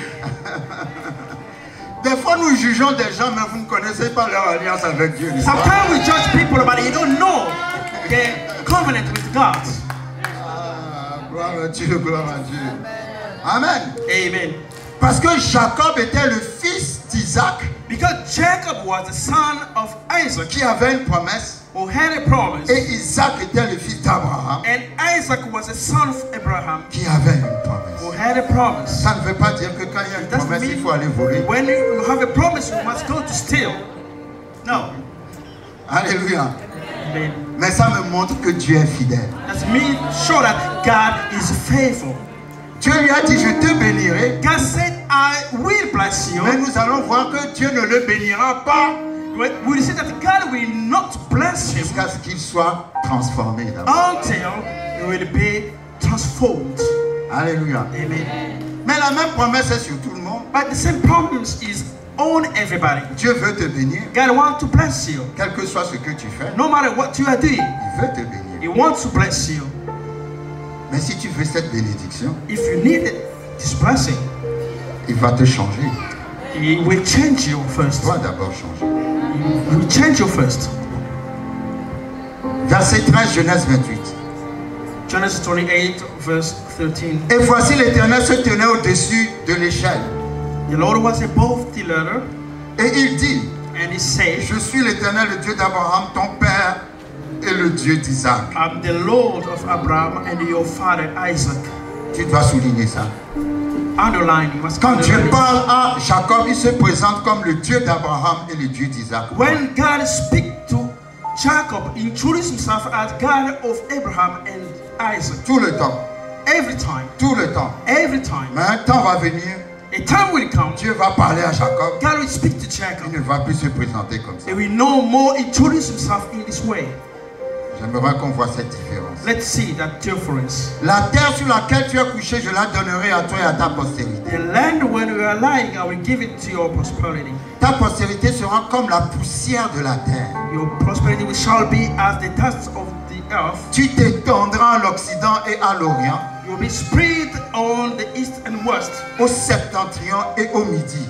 Des fois, nous jugeons des gens, mais vous ne connaissez pas leur alliance avec Dieu. n'est-ce pas? Sometimes we judge people, but you don't know their covenant with God. Ah, gloire à Dieu, gloire à Dieu. Amen. Amen. Parce que Jacob était le fils d'Isaac Because Jacob was the son of Isaac qui avait une promesse who had a promise, et Isaac était le fils d'Abraham and Isaac was the son of Abraham qui avait une who promesse. had a promise. Ça ne veut pas dire que quand il y a une Doesn't promesse, mean il faut aller voler. when you have a promise, you must go to steal. No. Alléluia. Amen. Mais ça me montre que Dieu est fidèle. That means show that God is faithful. Dieu lui a dit, je te bénirai. God said, I will bless you. Mais nous allons voir que Dieu ne le bénira pas We see that God will not bless him jusqu'à ce qu'il soit transformé d'abord. until he will be transformed. Alléluia. Amen. Mais la même promesse est sur tout le monde. But the same promise is on everybody. Dieu veut te bénir, God wants to bless you. quel que soit ce que tu fais. No matter what you are doing, Il veut te bénir. he wants to bless you. Mais si tu veux cette bénédiction, If you need this blessing, il va te changer. he will change you first. Toi d'abord changer. He will change you first. Verset 13, Genèse 28. Genesis 28, verse 13. Et voici l'Éternel se tenait au-dessus de l'échelle. The Lord was above the ladder, Et il dit, and he said, je suis l'Éternel, le Dieu d'Abraham, ton père, et le Dieu d'Isaac. I'm the Lord of Abraham and your father Isaac. Tu dois souligner ça. Underline, you must Quand Dieu underline. parle à Jacob, il se présente comme le Dieu d'Abraham et le Dieu d'Isaac. When God speaks to Jacob, he introduces himself as God of Abraham and Isaac. Tout le temps. Every time. Tout le temps. Every time. Mais un temps va venir, A time will come, Dieu va parler à Jacob. God will speak to Il Jacob. ne va plus se présenter comme ça. He will no more introduce himself in this way. J'aimerais qu'on voit cette différence. Let's see that difference. La terre sur laquelle tu es couché, je la donnerai à toi et à ta postérité. The land when you are lying, I will give it to your prosperity. Ta postérité sera comme la poussière de la terre. Your prosperity shall be as the dust of the earth. Tu t'étendras à l'Occident et à l'Orient, You will be spread on the east and west, au septentrion et au midi.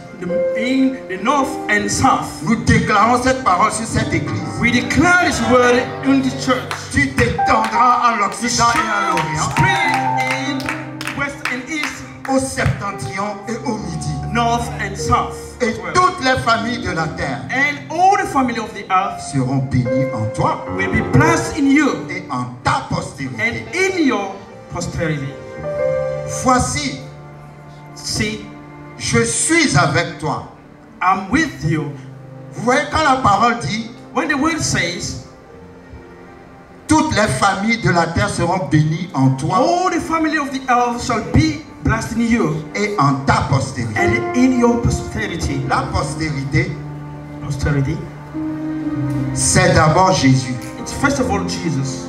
in the north and south. Nous déclarons cette parole sur cette église. We declare this word in the church. Tu t'étendras à You l'Occident et à shall l'Orient, spread in west and east, au septentrion et au midi. north and south. Et as well. toutes les familles de la terre And all the family of the earth seront bénies en toi will be blessed in you et en ta and postérité. in your posterity. Voici, See, je suis avec toi. I'm with you. Vous voyez quand la parole dit, When the word says, toutes les familles de la terre seront bénies en toi all the family of the earth shall be blessed in you et en ta postérité. and in your posterity. La postérité, Posterity. c'est d'abord Jésus. It's first of all Jesus.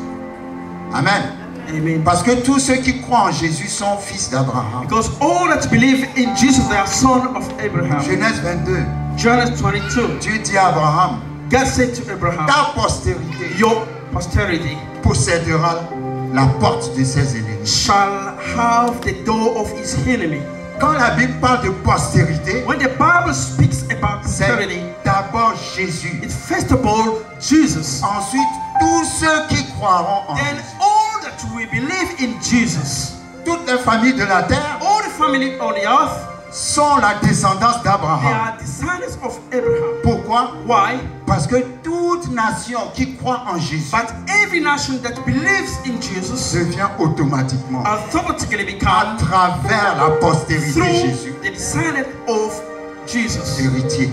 Amen. Amen. Parce que tous ceux qui croient en Jésus sont fils d'Abraham. Because all that believe in Jesus, they are son of Abraham. Genèse 22. Genesis 22. Dieu dit à Abraham, God said to Abraham, ta postérité your posterity possédera la porte de ses ennemis. shall have the door of his enemy. Quand la Bible parle de postérité, When the Bible speaks about posterity, c'est d'abord Jésus. it's first of all Jesus. Ensuite, tous ceux qui croiront en Then Jésus. all that we believe in Jesus, Toutes les familles de la terre all the family on the earth, sont la descendance they d'Abraham. are descendants of Abraham. Pourquoi? Why? Parce que toute nation qui croit en Jésus But every nation that believes in Jesus devient automatiquement automatically à become travers la postérité through de Jésus the descendant of Jesus. héritier.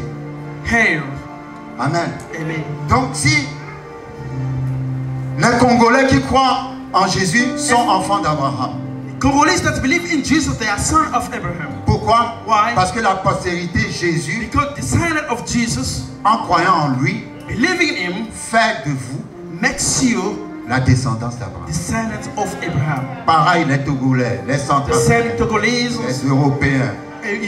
Hail. Amen. Amen. Donc si les Congolais qui croient en Jésus sont enfants d'Abraham. Congolese that believe in Jesus, they are son of Abraham. Pourquoi? Why? Parce que la postérité Jésus, Because the descendant of Jesus, en croyant en lui, believing in him, fait de vous makes you la descendance d'Abraham. descendants of Abraham. Pareil les Togolais, les The Centrafricains, same Togolese, les Européens.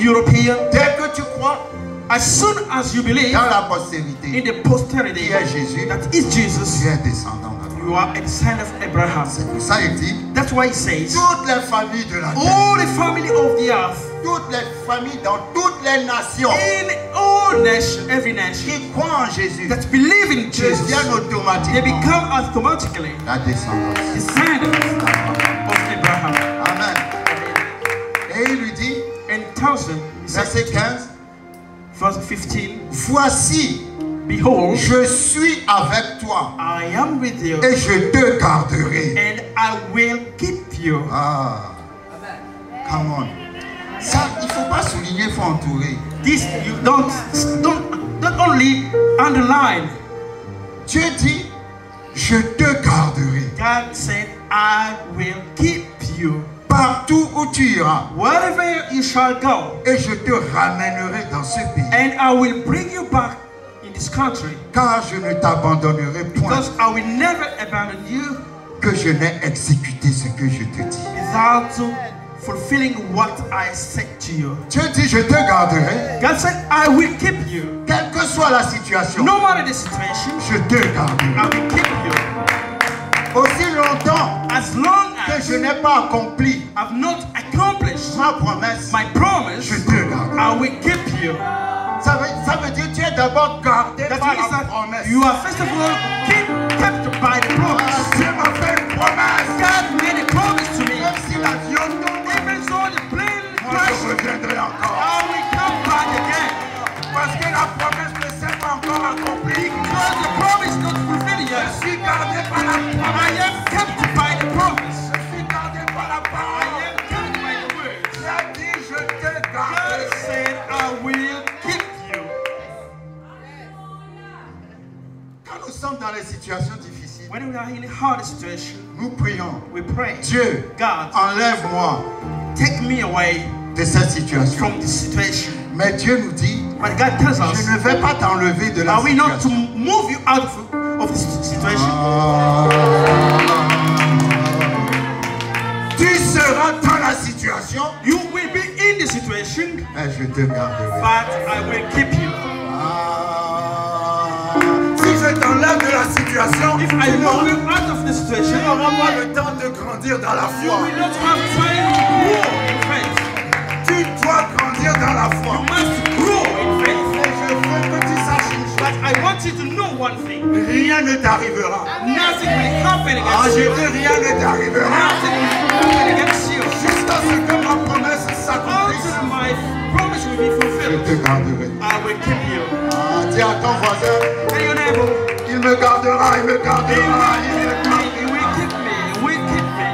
European. Dès que tu crois As soon as you believe dans la in postérité the posterity qui est Jésus, that is Jesus, tu es descendant d'Abraham. you are a descendant of Abraham. C'est pour ça qu'il dit, That's why he says, toutes les familles de la terre, all the family of the earth, toutes les familles dans toutes les nations in all nation, every nation qui croient en Jésus that believe in Jesus, deviennent they automatiquement become automatically la descendance descendants d'Abraham. of Abraham. Amen. Et il lui dit, And tells him, he says, verset 15, verse 15, voici, behold, je suis avec toi I am with you, et je te garderai. and I will keep you. Ah, come on. Ça, il ne faut pas souligner, il faut entourer. This you don't only underline. Dieu dit, je te garderai. God said, I will keep you. Partout où tu iras, Wherever you shall go, et je te ramènerai dans ce pays. and I will bring you back in this country, Car je ne t'abandonnerai point, because I will never abandon you que je n'ai exécuté ce que je te dis. without fulfilling what I said to you. Dieu dit, je te garderai, God said, I will keep you. quelle que soit la situation. No matter the situation, Je te garderai. I will keep you. Aussi longtemps As long que as je n'ai pas accompli I've not accomplished ma promesse, my promise, je te garderai. I will keep you. Ça veut dire que tu es d'abord gardé That par means la that promesse. you are first of all kept by the promise. Dieu m'a fait une promesse. God made a promise to me. Même si l'avion tombe, Even though the plane moi je crashes, reviendrai encore. I will come back again. Parce que la promesse ne s'est pas encore accomplie. Because the promise is not fulfilled Je yet. suis gardé par la I promesse. am kept by the promise. Je suis gardé par la I parole. am kept by the word. Il a dit, je te God garderai. said, I will keep you. Quand nous sommes dans les situations difficiles, When we are in a hard situation, nous prions. we pray, Dieu, God, enlève-moi take me away de cette situation. from this situation. Mais Dieu nous dit, But God tells us, je ne vais pas t'enlever de la are we not to situation. move you out of this situation? Tu seras dans la situation, You will be in the situation, mais je te garderai. but I will keep you. Si je t'enlève de la situation, If tu I move n'auras you out of the situation, pas le temps de grandir dans la you foi. will not have time to grow in faith. Tu dois grandir dans la You foi. must grow in faith. Et je veux que tu saches une But chose. I want you to know one thing. Rien ne t'arrivera. Nothing will happen Ah, against je you. veux rien ne t'arrivera. Nothing will happen against you. Jusqu'à ce que ma promesse s'accomplisse, Until my promise will be je fulfilled, te garderai. I will keep you. Ah, dis à ton voisin, Tell your neighbor, il me gardera, il me gardera, il me gardera. he will keep me, he will keep me.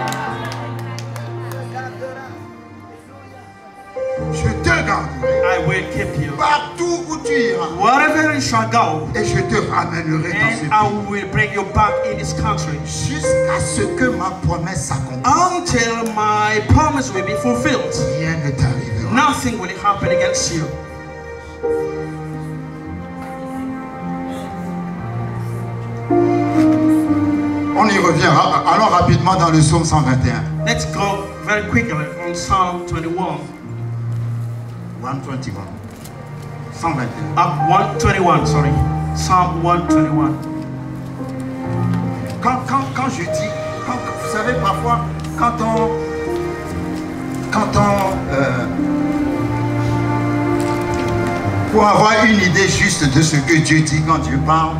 Je te garderai. I will keep you. Partout où tu iras. Wherever you shall go, Et je te ramènerai dans ce and I pays. will bring you back in this country. Jusqu'à ce que ma promesse s'accomplisse. Until my promise will be fulfilled, Rien ne t'arrivera. nothing will happen against you. On y revient. Allons rapidement dans le psaume 121. Let's go very quickly on Psalm 21. 121. 121. 121, sorry. Psalm 121. Quand je dis, vous savez, parfois, pour avoir une idée juste de ce que Dieu dit quand Dieu parle,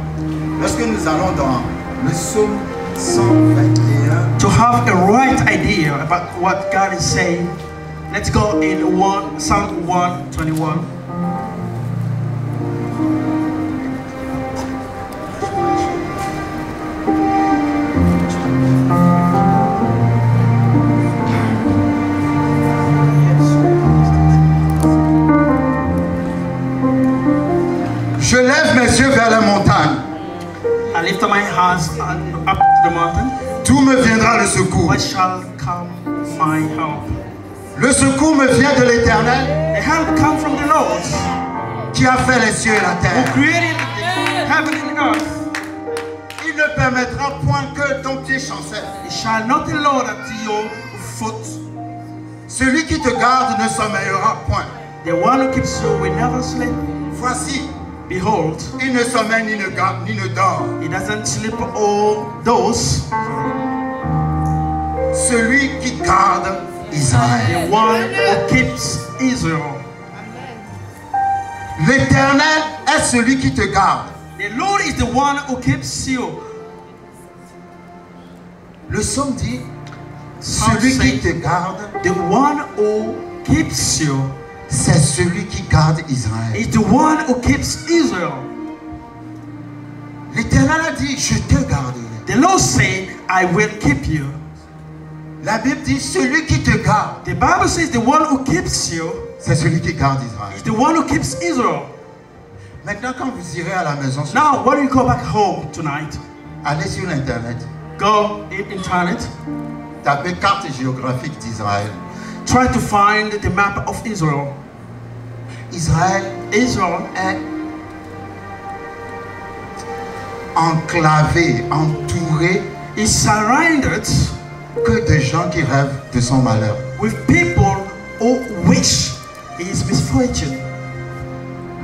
lorsque nous allons dans le psaume 121, to have a right idea about what God is saying, let's go in Psalm 121. je lève mes yeux vers la montagne. I lift up my hands up to the mountain. D'où me viendra le secours? Where shall come my help? Le secours me vient de l'Éternel, The help comes from the Lord, qui a fait les cieux et la who terre. created heaven and earth. Il ne permettra point que ton pied chancelle. It shall not allow that your foot. Celui qui te garde ne sommeillera point. The one who keeps you will never sleep. Voici, Behold, il ne sommeille ni ne dort. he doesn't sleep all those. Celui qui garde Israël. The one who keeps Israel. L'Éternel est celui qui te garde. The Lord is the one who keeps you. Le psaume dit, celui qui te garde, The one who keeps you c'est celui qui garde Israël. is the one who keeps Israel. L'Éternel a dit, je te garderai. The Lord said, I will keep you. La Bible dit, celui qui te garde, The Bible says the one who keeps you c'est celui qui garde Israël. is the one who keeps Israel. Maintenant, quand vous irez à la maison, ce Now, soir, when you go back home tonight, allez sur l'Internet, go in internet, tapez carte géographique d'Israël. try to find the map of Israel. Israël Israel est enclavé, entouré is surrounded que de gens qui rêvent de son malheur. with people who wish his misfortune.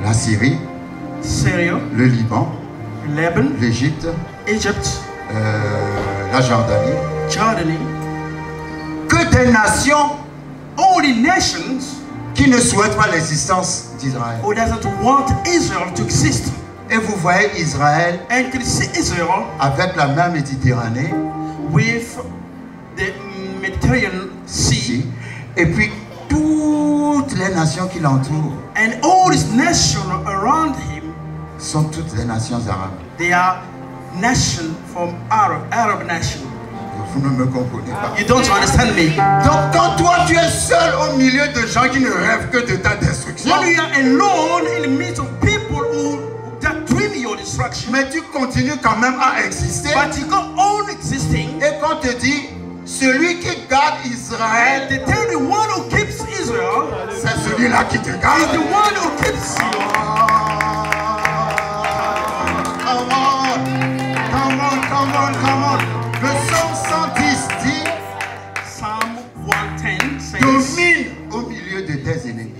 La Syrie, Syria, le Liban, Lebanon, l'Égypte, Egypt, la Jordanie. Jordan, Que des nations all the nations qui ne souhaitent pas l'existence d'Israël. who doesn't want Israel to exist. Et vous voyez Israël And you can see Israel avec la mer Méditerranée, with the Mediterranean Sea et puis toutes les nations qui l'entourent and all these nations around him. sont toutes des nations arabes. They are nations from Arab nation. Vous ne me comprenez pas. You don't understand me. Donc quand toi tu es seul au milieu de gens qui ne rêvent que de ta destruction, When you are alone in the midst of people who that dream your destruction, mais tu continues quand même à exister, but you go on existing, et qu'on te dit, celui qui garde Israël, they tell the one who keeps Israel c'est celui-là qui te is garde. the one who keeps you. Come on. Le psaume 110 dit, Psalm 110 says, domine au milieu de tes ennemis.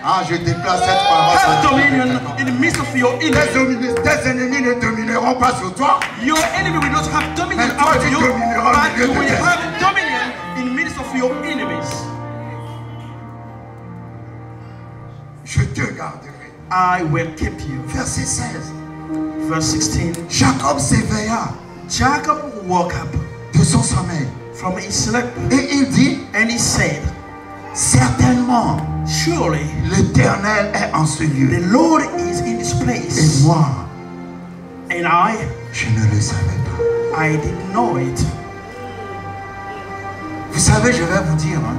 Ah, je déplace cette parole. have dominion in the midst of your enemies. Tes ennemis ne domineront pas sur toi. Your enemy will not have dominion Mais toi, over tu you, domineras au but milieu you de will tes have dominion in the midst of your enemies. Je te garderai. I will keep you. Verset 16. Verse 16. Jacob s'éveilla Jacob woke up de son sommeil. from his sleep Et il dit, and he said, certainement, surely l'Éternel est en ce the lieu. Lord is in this Et place. moi, And I je ne le savais pas. didn't know it. Vous savez, je vais vous dire, hein,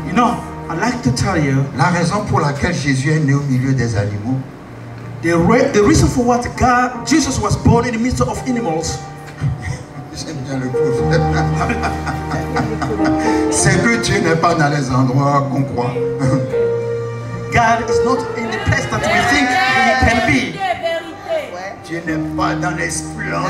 You know, I'd like to tell you la raison pour laquelle Jésus est né au milieu des animaux, the reason for what Jesus was born in the midst of animals. j'aime bien le prophète, c'est que Dieu n'est pas dans les endroits qu'on croit. God is not in the place that we think he can be. Dieu n'est pas dans les splendeurs.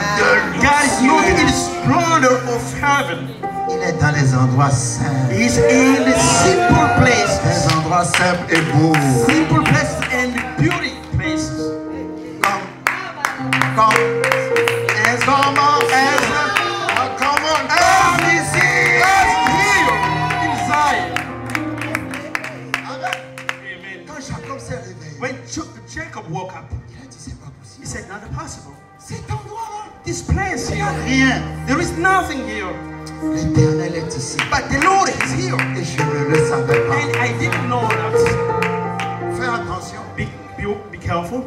God is not in the splendor of heaven. Il est dans les endroits simples. He is in the simple places. Les endroits simples et beaux. Simple places and beauty places. Come ici. Here in Zion. Amen. Amen. Quand Jacob s'est réveillé, When Jacob woke up, il a dit c'est pas he possible. said, not possible. Cet endroit-là, This place il n'y a here, rien. there is nothing here. L'Éternel est ici. But the Lord is here. Et je ne le savais pas. And I didn't know that. Fais attention. Be careful.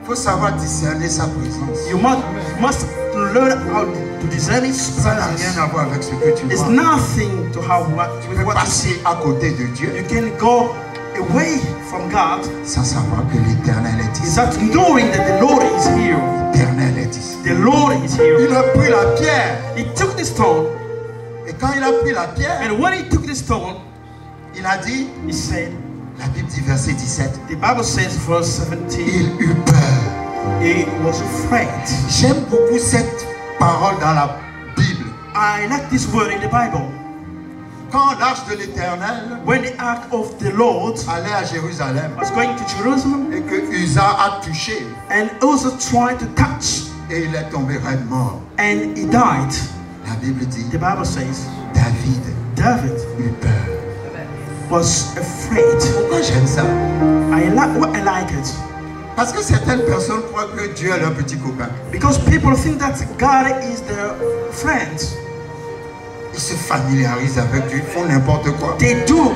Il faut savoir discerner sa présence. You must learn how to discern His Ça n'a presence. rien à voir avec ce que tu It's vois. nothing to have Tu with peux what you see. passer à côté de Dieu You can go away from God. sans savoir que l'Éternel est Is ici. that knowing that the Lord is here. L'Éternel est ici. The Lord is here. Il a pris la pierre. He took the stone, Et quand il a pris la pierre, and when he took the stone, il a dit, he said, la Bible dit verset 17, the Bible says, verse 17, il eut peur. he was afraid. J'aime beaucoup cette parole dans la Bible. I like this word in the Bible. Quand l'arche de l'Éternel When the ark of the Lord allait à Jérusalem was going to Jerusalem, et que Uza a touché and also tried to touch, et il est tombé raide mort, and he died, la Bible dit, the Bible says, David David eut peur. was afraid. Pourquoi j'aime ça? I like it. Parce que certaines personnes croient que Dieu est leur petit copain. Because people think that God is their friend. Ils se familiarisent avec Dieu, ils font n'importe quoi. They do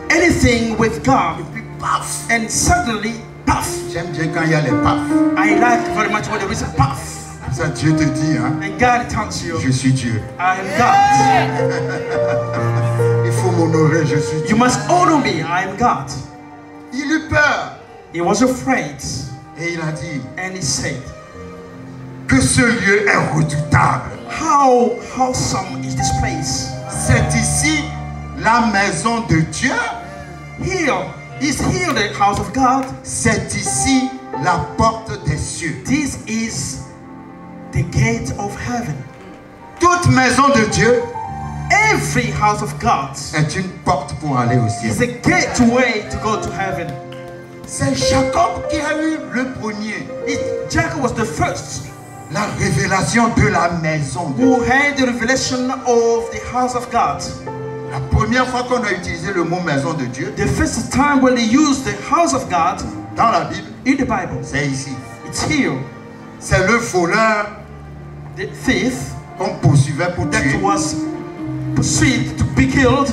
anything with God, Et puis paf! and suddenly, puff. J'aime bien quand il y a les paf. I like very much when there is a puff. Ça, Dieu te dit, hein, And God tells you, je suis Dieu. I am God. Il faut m'honorer, je suis Dieu. You must honor me, I am God. Il eut peur He was afraid, et il a dit and he said, que ce lieu est redoutable. how awesome is this place? C'est ici la maison de Dieu. Here is here the house of God. C'est ici la porte des cieux. This is the gate of heaven. Toute maison de Dieu Every house of God est une porte pour aller au ciel. is a gateway to go to heaven. C'est Jacob qui a eu le premier, Jacob was the first la révélation de la maison de Dieu. who had the revelation of the house of God. La première fois qu'on a utilisé le mot maison de Dieu The first time when they used the house of God dans la Bible, in the Bible, c'est ici. it's here. C'est le voleur The thief qu'on poursuivait pour that tuer was pursued to be killed,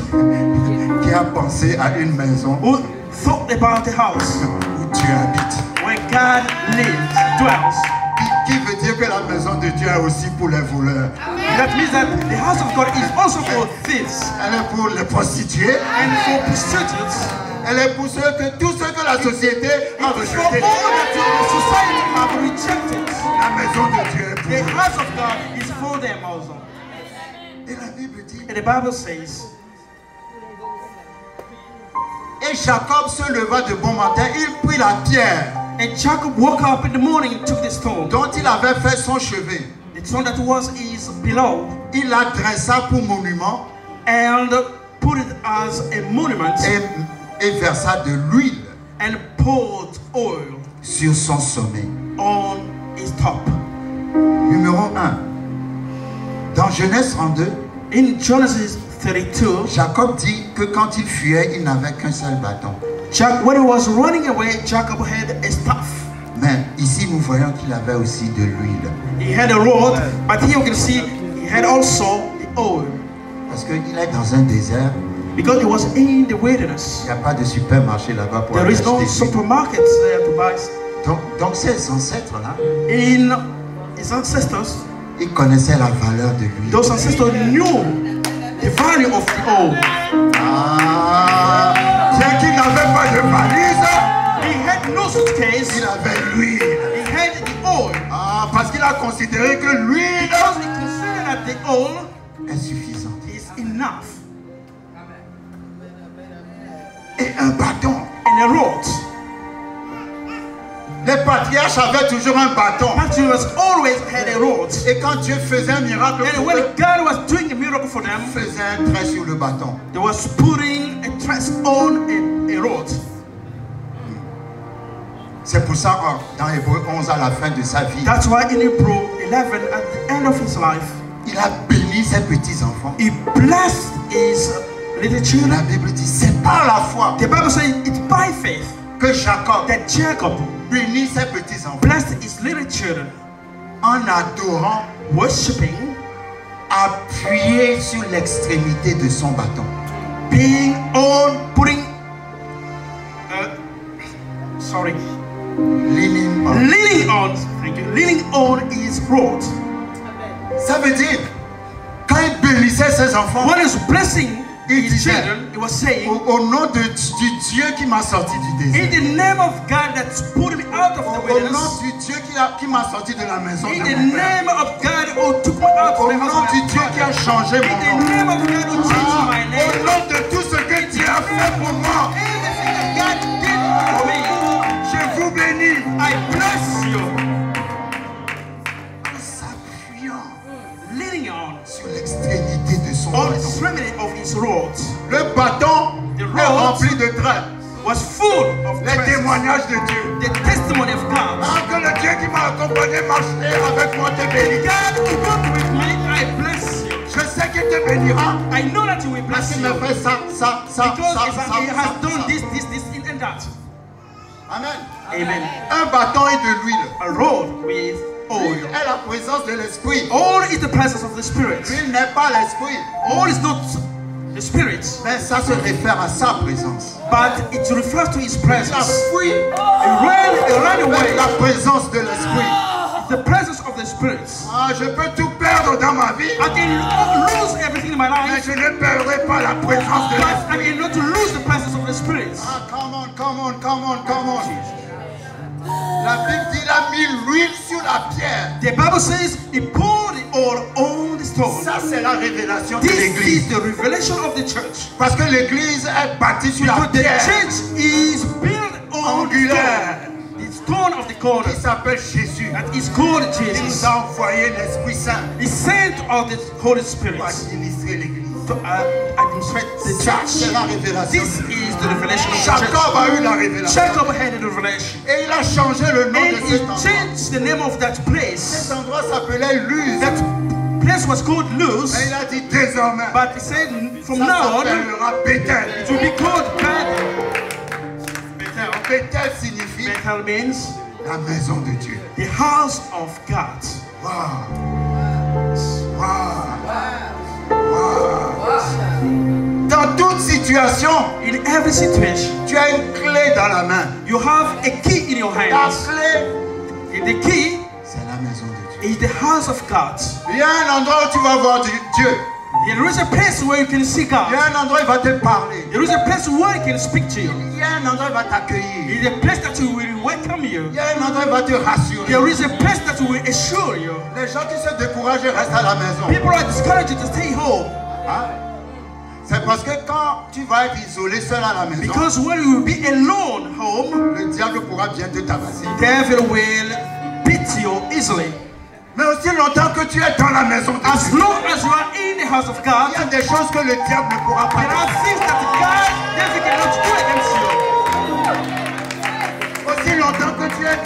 qui a pensé à une maison who thought about the house où Dieu habite. where God lives, dwells. Qui veut dire que la maison de Dieu est aussi pour les voleurs. That means that the house of God is also for thieves Elle est pour les prostituées. and for prostitutes. Elle est pour tous ceux que la société a For all rejetés. that the society have rejected, La maison de Dieu est pour the eux. house of God is for them also. Et la Bible dit, And the Bible says, et Jacob se leva de bon matin, il prit la pierre and Jacob woke up in the morning and took the stone, dont il avait fait son chevet. the stone that was his pillow, Il la dressa pour monument and put it as a monument et versa de l'huile and poured oil sur son sommet. on his top. Numéro 1. Dans Genèse 32, In Genesis 32, Jacob dit que quand il fuyait, il n'avait qu'un seul bâton. when he was running away, Jacob had a staff. Mais ici, nous voyons qu'il avait aussi de l'huile. He had a rod, but here you can see he had also the oil. Parce qu'il est dans un désert, Because he was in the il wilderness. n'y a pas de supermarché là-bas pour There aller is no acheter de l'huile. supermarkets there to buy. Donc ces ancêtres-là, In his ancestors, ils connaissaient la valeur de l'huile. those ancestors knew the value of the oil. Ah, c'est qu'il n'avait pas de valise, He had no suitcase, il avait l'huile. he had the oil. Ah, parce qu'il a considéré que l'huile Because he considered that the oil est suffisante. is enough. Et un bâton. And a rod. Les patriarches avaient toujours un bâton. Patriarchs always had a rod. Et quand Dieu faisait un miracle And pour when eux, God was doing a miracle for them, il faisait un trait sur le bâton. they was putting a trust on a rod. C'est pour ça dans Hébreu 11 à la fin de sa vie, That's why in Hebrew 11, at the end of his life, il a béni ses petits-enfants. he blessed his little La children. Bible dit, c'est par la foi The Bible says it's by faith que Jacob that Jacob bénit ses petits-enfants blessed his little children, en adorant, worshiping, appuyé sur l'extrémité de son bâton. being on, Leaning on. leaning on, thank you, leaning on his rod. Ça veut dire, quand il bénissait ses enfants, When he's blessing il his disait, children, he was saying, au nom du Dieu qui m'a sorti du in désert, the name of God that's put me out of the au nom wilderness, du Dieu qui m'a sorti de la maison de in the mon père, name of God who took me out au of the house nom of du my Dieu qui a father, changé in mon the nom, name of God who changed my au name, nom de tout ce que Dieu a fait pour moi, everything that God did for me, je vous bénis. I bless you. En s'appuyant Leaning on sur l'extrémité de son the bâton. extremity of his rod Le bâton The est rod rempli de traits, was full of les praises, témoignages de Dieu. the testimony of God. Ah, que le Dieu qui m'a accompagné marcher avec moi te bénisse. God who walked with me, I bless you. Je sais qu'il te bénira. I know that you will Parce bless qu'il you m'a fait ça, because he has ça. done this, and that. Amen. Amen. Un bâton et de l'huile. A rod with oil. L'huile est la présence de l'esprit. Oil is the presence of the Spirit. L'huile n'est pas l'esprit, Oil is not the Spirit, mais ça se réfère à sa présence. but it refers to His La presence. fuite It ran away. avec la présence de l'esprit. The presence of the Spirit. Ah, je peux tout perdre dans ma vie, I can lose everything in my mais life, je ne perdrai pas la présence de but l'esprit. I cannot lose the presence of the Spirit. Ah, come on, come on, come on, come on. La Bible dit, il a mis l'huile sur la pierre. The Bible says He poured the oil on the stone. Ça, c'est la révélation de This l'église. is the revelation of the church. Parce que l'église est bâtie sur la Because the pierre church is built on angulaire the stone of the corner. qui s'appelle Jésus. That is called Il nous Jesus. a envoyé l'Esprit Saint He sent of the Holy Spirit pour administrer l'église. to administrate the Ça, church. c'est la révélation. This is the revelation of the Jacob church. a eu la révélation. Jacob had a revelation. Et il a changé le nom And de he cet endroit. changed the name of that place. Cet endroit s'appelait Luz. That place was called Luz, Et il a dit désormais, but he said from ça now on s'appellera Bethel. it will be called Bethel. Bethel signifie Bethel means la maison de Dieu. the house of God. Waouh. Waouh. Dans toute situation, In every situation, tu as une clé dans la main. you have a key in your La hands. clé, The key c'est la maison de Dieu. is the house of God. Il y a un endroit où tu vas voir Dieu. There is a place where you can see Il y a God. un endroit où il va te parler. There is a place where He can speak to you. Il y a un endroit où il va t'accueillir. There is a place that He will welcome you. Il y a un endroit où il va te rassurer. There is a place that will assure you. Les gens qui se découragent restent à la maison. People are discouraged to stay home Hein? C'est parce que quand tu vas être isolé seul à la maison, because when you will be alone home, le diable pourra bien te tabasser. devil will beat you easily. Mais aussi longtemps que tu es dans la maison de As Dieu, long as you are in the house of il y God, a des choses que le diable ne pourra pas there are faire. things that God, devil cannot do against you. Aussi longtemps que tu es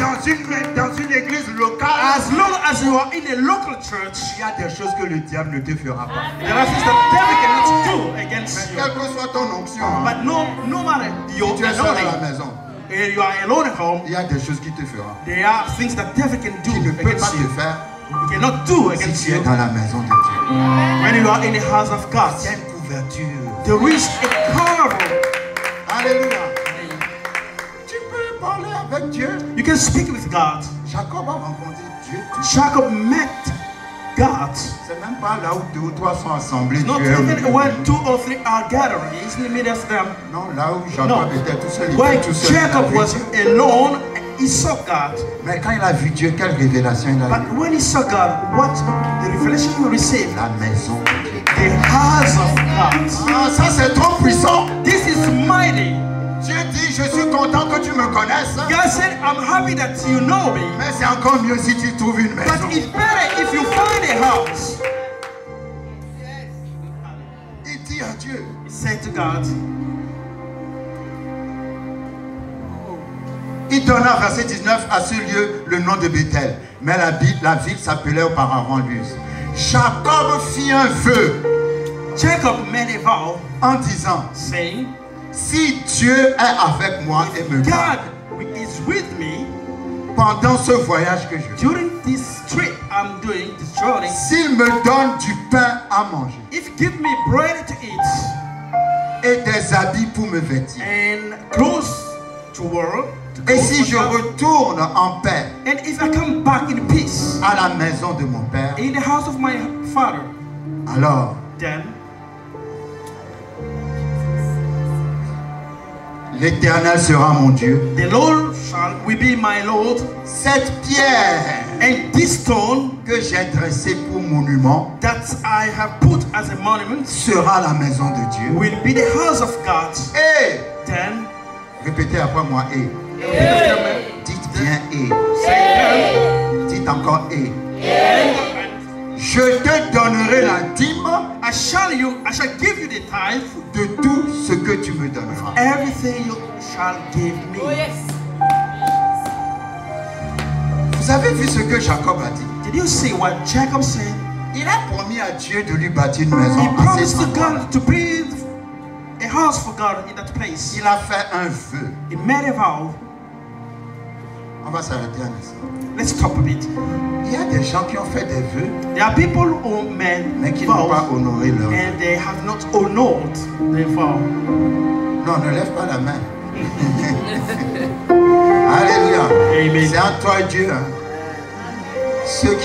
dans une église locale, As long as you are in a local church, il y a des choses que le diable ne te fera pas. there are things that devil cannot do against Mais you. quelle que soit ton onction, But no matter your si tu es seul à la anointing, maison, and you are alone at home, il y a des choses qui te fera. there are things that devil can do Qui ne peut pas against te you. faire He cannot do si against tu es you dans la maison de Dieu. when you are in the house of God. Il y a une couverture. There is a covering. Alléluia. Tu peux parler avec Dieu. You can speak with God. Jacob a rencontré Dieu. Jacob met God. C'est même pas là où 2 ou 3 sont assemblés. Not Dieu est au even milieu. when 2 or 3 are gathering. He's in the middle of them. Non, là où Jacob No. était tout seul. Il When était tout seul. Jacob Il a was vu Dieu. alone, he saw God. Mais quand il a vu Dieu, quelle révélation il a But eu? when he saw God, what the revelation he received? La maison de Dieu. The house of God. Ah, ça c'est trop puissant. This is mighty. Dieu dit, je suis content que tu me connaisses. God said, I'm happy that you know me. Mais c'est encore mieux si tu trouves une maison. But it's better if you find a house. Il dit à Dieu. He said to God. Il donna, verset 19, à ce lieu le nom de Bethel. Mais la ville s'appelait auparavant Luz. Jacob fit un vœu. Jacob made a vow, en disant, saying, si Dieu est avec moi et me garde God is with me pendant ce voyage que je fais, during this trip I'm doing, this journey, s'il me donne du pain à manger if you give me bread to eat et des habits pour me vêtir, and clothes to wear, et si je retourne en paix and if I come back in peace à la maison de mon père, in the house of my father, alors then l'Éternel sera mon Dieu. the Lord will be my Lord, Cette pierre and this stone que j'ai dressée pour monument that I have put as a monument sera la maison de Dieu. will be the house of God. Et Then répétez après moi, et dites bien et. Dites encore et. Je te donnerai la dîme I shall give you the tithe, de tout ce que tu me donneras. everything you shall give me. Vous avez vu ce que Jacob a dit? Did you see what Jacob said? Il a promis à Dieu de lui bâtir une maison He à promised cet to endroit. God to build a house for God in that place. Il a fait un vœu. He made a vow. On va s'arrêter un instant. Let's stop a bit. Il y a des gens qui ont fait des vœux, There are people who made mais qui n'ont pas vows honoré leur vœu. and they have not honored their vow. Non, ne lève pas la main. Alléluia. Amen. C'est entre toi et Dieu. Hein.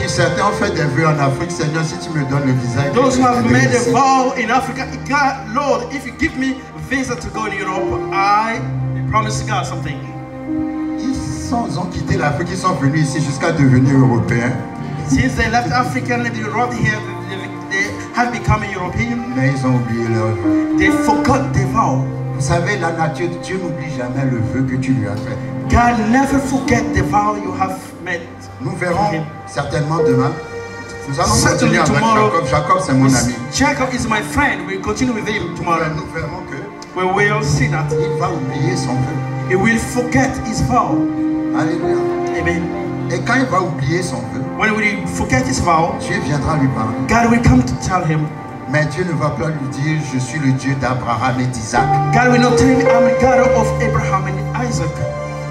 Certains ont fait des vœux en Afrique. Seigneur, si tu me donnes le visa. Those who have made a ici. vow in Africa, God, Lord, if you give me visa to go to Europe, I promise God something. Ils ont quitté l'Afrique, ils sont venus ici jusqu'à devenir européens. Since they left Africa and they arrived here, they have become European. Mais ils ont oublié leur vœu. They forgot the vow. Vous savez, la nature de Dieu n'oublie jamais le vœu que tu lui as fait. God never forget the vow you have made. Nous verrons certainement demain. Nous allons Certainly continuer avec tomorrow. Jacob. Jacob, c'est mon ami. Jacob is my friend. We'll continue with him tomorrow. Nous verrons que We will see that. il va oublier son vœu. He will forget his vow. Alléluia. Amen. Et quand il va oublier son vœu, When we forget his vow, Dieu viendra lui parler. God will come to tell him. Mais Dieu ne va pas lui dire, je suis le Dieu d'Abraham et d'Isaac. God will not tell him, I'm the God of Abraham and Isaac.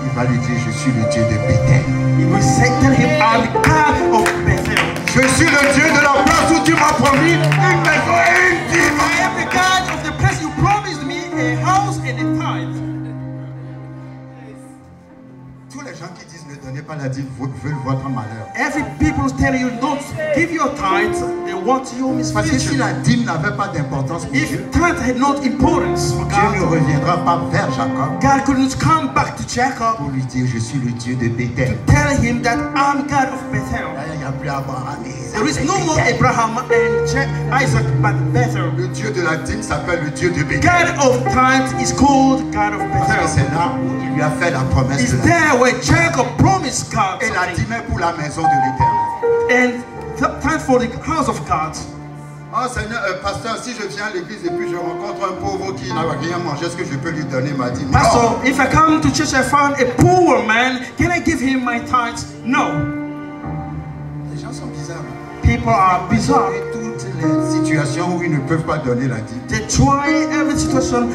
Il va lui dire, je suis le Dieu de Bethel. He will say, tell him, I'm the God of Bethel. Je suis le Dieu de la place où tu m'as promis une maison et une dîme. I am the God of the place you promised me, a house and a tithe. Tous les gens qui disent ne donnez pas la dîme veulent votre malheur. Every people tell you don't give your tithe, they want your Parce que si misfortune. la dîme n'avait pas d'importance pour If Dieu, tithe had not importance for Dieu ne God, reviendra pas vers Jacob God couldn't come back to Jacob pour lui dire, je suis le Dieu de Bethel. tell him that I'm God of Bethel. Là, il n'y a plus Abraham et Isaac. There is c'est no more Bethel. Abraham and Isaac but Bethel. Le Dieu de la dîme s'appelle le Dieu de Bethel. God of tithe is called God of Parce que Bethel. c'est là où il lui a fait la promesse It's de la dîme. there where Jacob promised God Et la something. dîme est pour la maison de l'Éternel. And time for the house of God. Oh Seigneur, pasteur, si je viens à l'église et puis je rencontre un pauvre qui n'a rien mangé, est-ce que je peux lui donner ma dîme? Pastor, if I come to church I find a poor man, can I give him my tithes? No. Les gens sont bizarres. People are bizarre. Et toutes les situations où ils ne peuvent pas donner la dîme. They try every situation,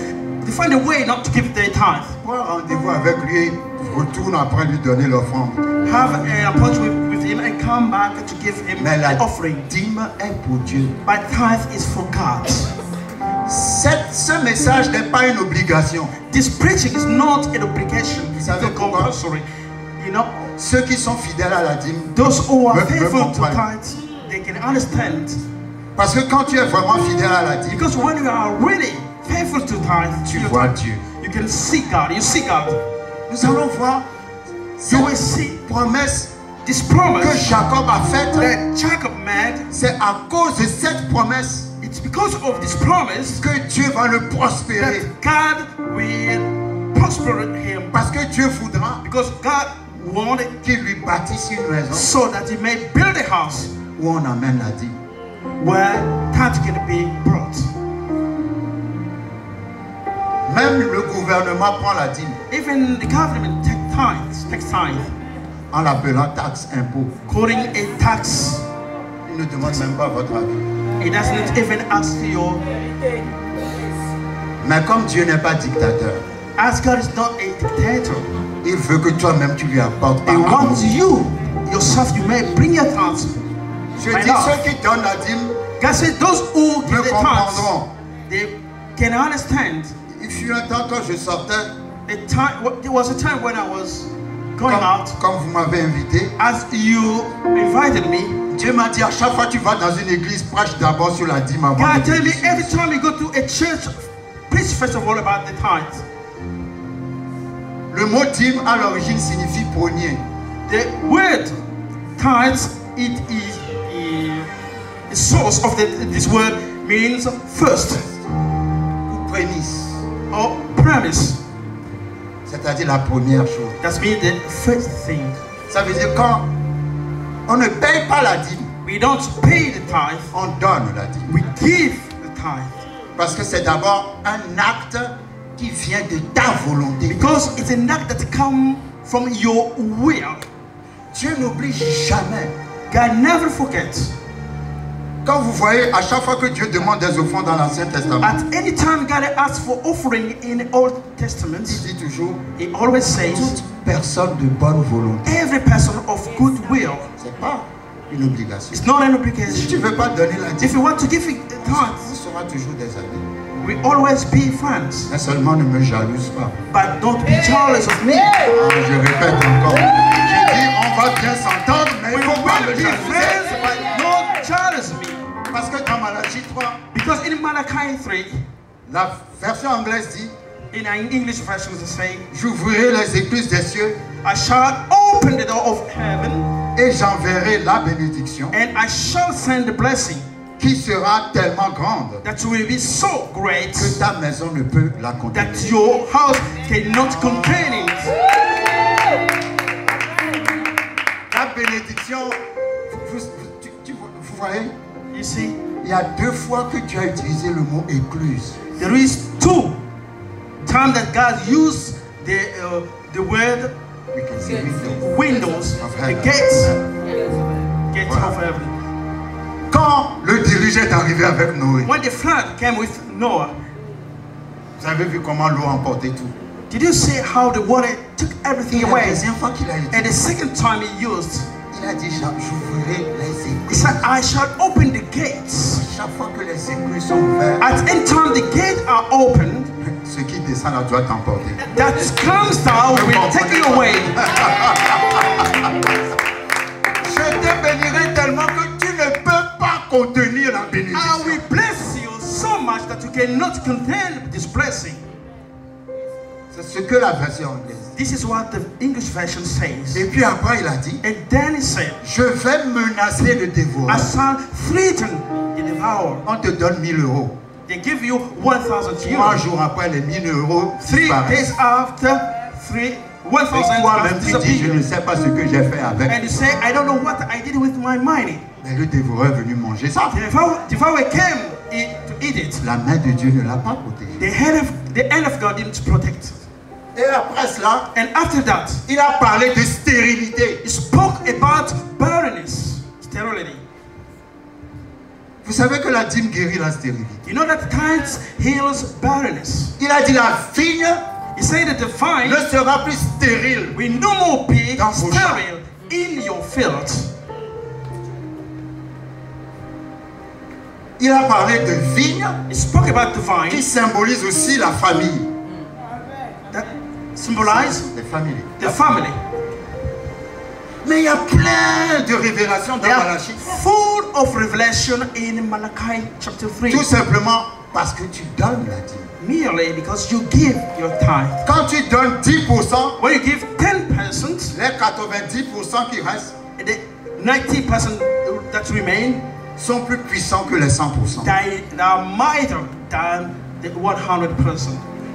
they find a way not to give their tithe. Prends un rendez-vous avec lui, retourne après lui donner l'offrande. Have an appointment with him and come back to give him Mais la an offering. dîme est pour Dieu. But tithe is for God. Ce message n'est pas une obligation. This preaching is not an obligation. It's savez not pourquoi? compulsory. You know, Ceux qui sont fidèles à la dîme, those who are Me faithful to comprendre. tithe, they can understand. parce que quand tu es vraiment fidèle à la dîme, Because when you are really faithful to tithe, tu your vois tithe, Dieu. you can see God. You see God. Nous allons voir You will cette see promesse this que promise Jacob a faite. that Jacob made. C'est à cause de cette promesse It's because of this promise que Dieu va le prospérer. that God will prospered him Parce que Dieu voudra because God wanted qu'il lui bâtisse une maison so that he may build a house où on amène la dîme. where that can be brought. Même le gouvernement prend la dîme Even the government takes tithe, en l'appelant taxe, impôt. calling a tax. Il ne demande même pas votre avis. He doesn't even ask your. Mais comme Dieu n'est pas dictateur, As God is not a dictator, il veut que toi-même tu lui apportes He par amour. wants you yourself. You may bring your tithes. Je My dis love. ceux qui donnent la dîme God said those who me give the tithes, comprendront. they can understand. Il fut un temps quand je sortais, There was a time when I was going out. comme vous m'avez invité. As you invited me, Dieu m'a dit à chaque fois que tu vas dans une église, prêche d'abord sur la dîme avant. God de tell me te every time you go to a church, preach first of all about the tithes. Le mot dîme à l'origine signifie premier. The word tithes, it is the source of this word means first Ou prémisse. or premise. C'est-à-dire la première chose. That means the first thing. Ça veut dire quand on ne paye pas la dîme, We don't pay the tithe, on donne la dîme. we give the tithe. Parce que c'est d'abord un acte qui vient de ta volonté. Because it's an act that comes from your will. Dieu n'oublie jamais. God never forgets. Quand vous voyez, à chaque fois que Dieu demande des offrandes dans l'Ancien Testament, At any time God asks for offering in the Old Testament, il dit toujours, He always says, toute personne de bonne volonté. every person of good will. C'est pas une obligation. It's not an Si tu obligation. ne veux pas donner la If dîme, you want to give it the on tithe, sera toujours des amis. we always be friends. Mais seulement ne me jalouse pas. But don't be jealous of me. Je répète encore. J'ai dit, on va bien s'entendre, mais il We ne faut pas will me be jalouser. friends, but don't jealous me. Parce que dans Malachie 3, Because in Malachi 3, la version anglaise dit, in an English version, it says, j'ouvrirai les écluses des cieux I shall open the door of heaven, et j'enverrai la bénédiction and I shall send the blessing qui sera tellement grande that will be so great que ta maison ne peut la contenir. that your house cannot contain it. La bénédiction, vous voyez, You see, il y a 2 fois que Dieu a utilisé le mot écluse. there is 2 times that God used the word We can say window. windows, Of the heaven. gates Voilà. of heaven. Quand le déluge est arrivé avec Noé, When the flood came with Noah, vous avez vu comment l'eau a emporté tout. did you see how the water took everything Et la away? deuxième fois qu'il a été, And the second time he used, il a dit, j'ouvrirai les he écluses. said, I shall open the gates. Chaque fois que les écluses sont ouvertes, At any time the gates are opened, ce qui descend là doit t'emporter. that comes down will take you away. Je te bénirai tellement que tu ne peux pas contenir la I bénédiction. will bless you so much that you cannot contain this blessing. C'est ce que la version anglaise dit. This is what the English version says. Et puis après, il a dit, And then he said, je vais menacer le I dévoreur. shall threaten the devourer. On te donne 1000 euros. They give you 1,000 3 euros. jours après, les 1000 euros 3 days disparaissent. after, Et 1,000 toi-même, tu dis, je disappear. ne sais pas ce que j'ai fait avec. And you say, I don't know what I did with my money. Mais le dévoreur est venu manger ça. The devourer came to eat it. La main de Dieu ne l'a pas protégé. The hand of God didn't protect it. Et après cela, And after that, il a parlé de stérilité. he spoke about barrenness, sterility. Vous savez que la dîme guérit la stérilité. You know that tithes heals barrenness. Il a dit la vigne He said that the vine ne sera plus stérile. will no more be Dans vos sterile in your field. Il a parlé de vigne He spoke about the qui vine symbolise aussi la famille. that symbolize Les familles. the family. Mais il y a plein de révélations dans They are Malachie. full of revelation in Malachi chapter 3. Tout simplement parce que tu donnes la dîme. Merely because you give your tithe. Quand tu donnes 10%, When you give 10%, les 90% qui restent the 90% that remain, sont plus puissants que les 100%. they are mightier than the 100%.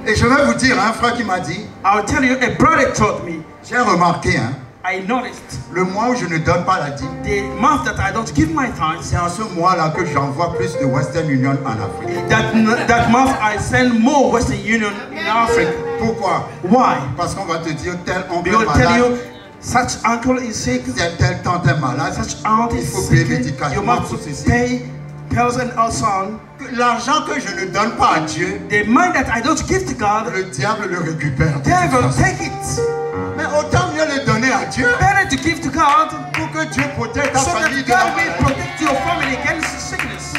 Et je vais vous dire, un frère qui m'a dit, I'll tell you, a brother taught me, j'ai remarqué, hein, I noticed, le mois où je ne donne pas la dîme, the month that I don't give my tithes, c'est en ce mois-là que j'envoie plus de Western Union en Afrique. that month I send more Western Union in Africa. Pourquoi? Why? Parce qu'on va te dire, tel oncle Because est tell malade, you, such uncle is sick, tel tante est malade, such aunt il is faut payer sick, you médicalement must pour ceci. pay pills and also on. L'argent que je ne donne pas à Dieu, The money that I don't give to God, le diable le récupère. de toute devil façon. take it. Mais autant mieux le donner à Dieu Better to give to God pour que Dieu protège ta so famille that de la God will maladie. protect your family against sickness.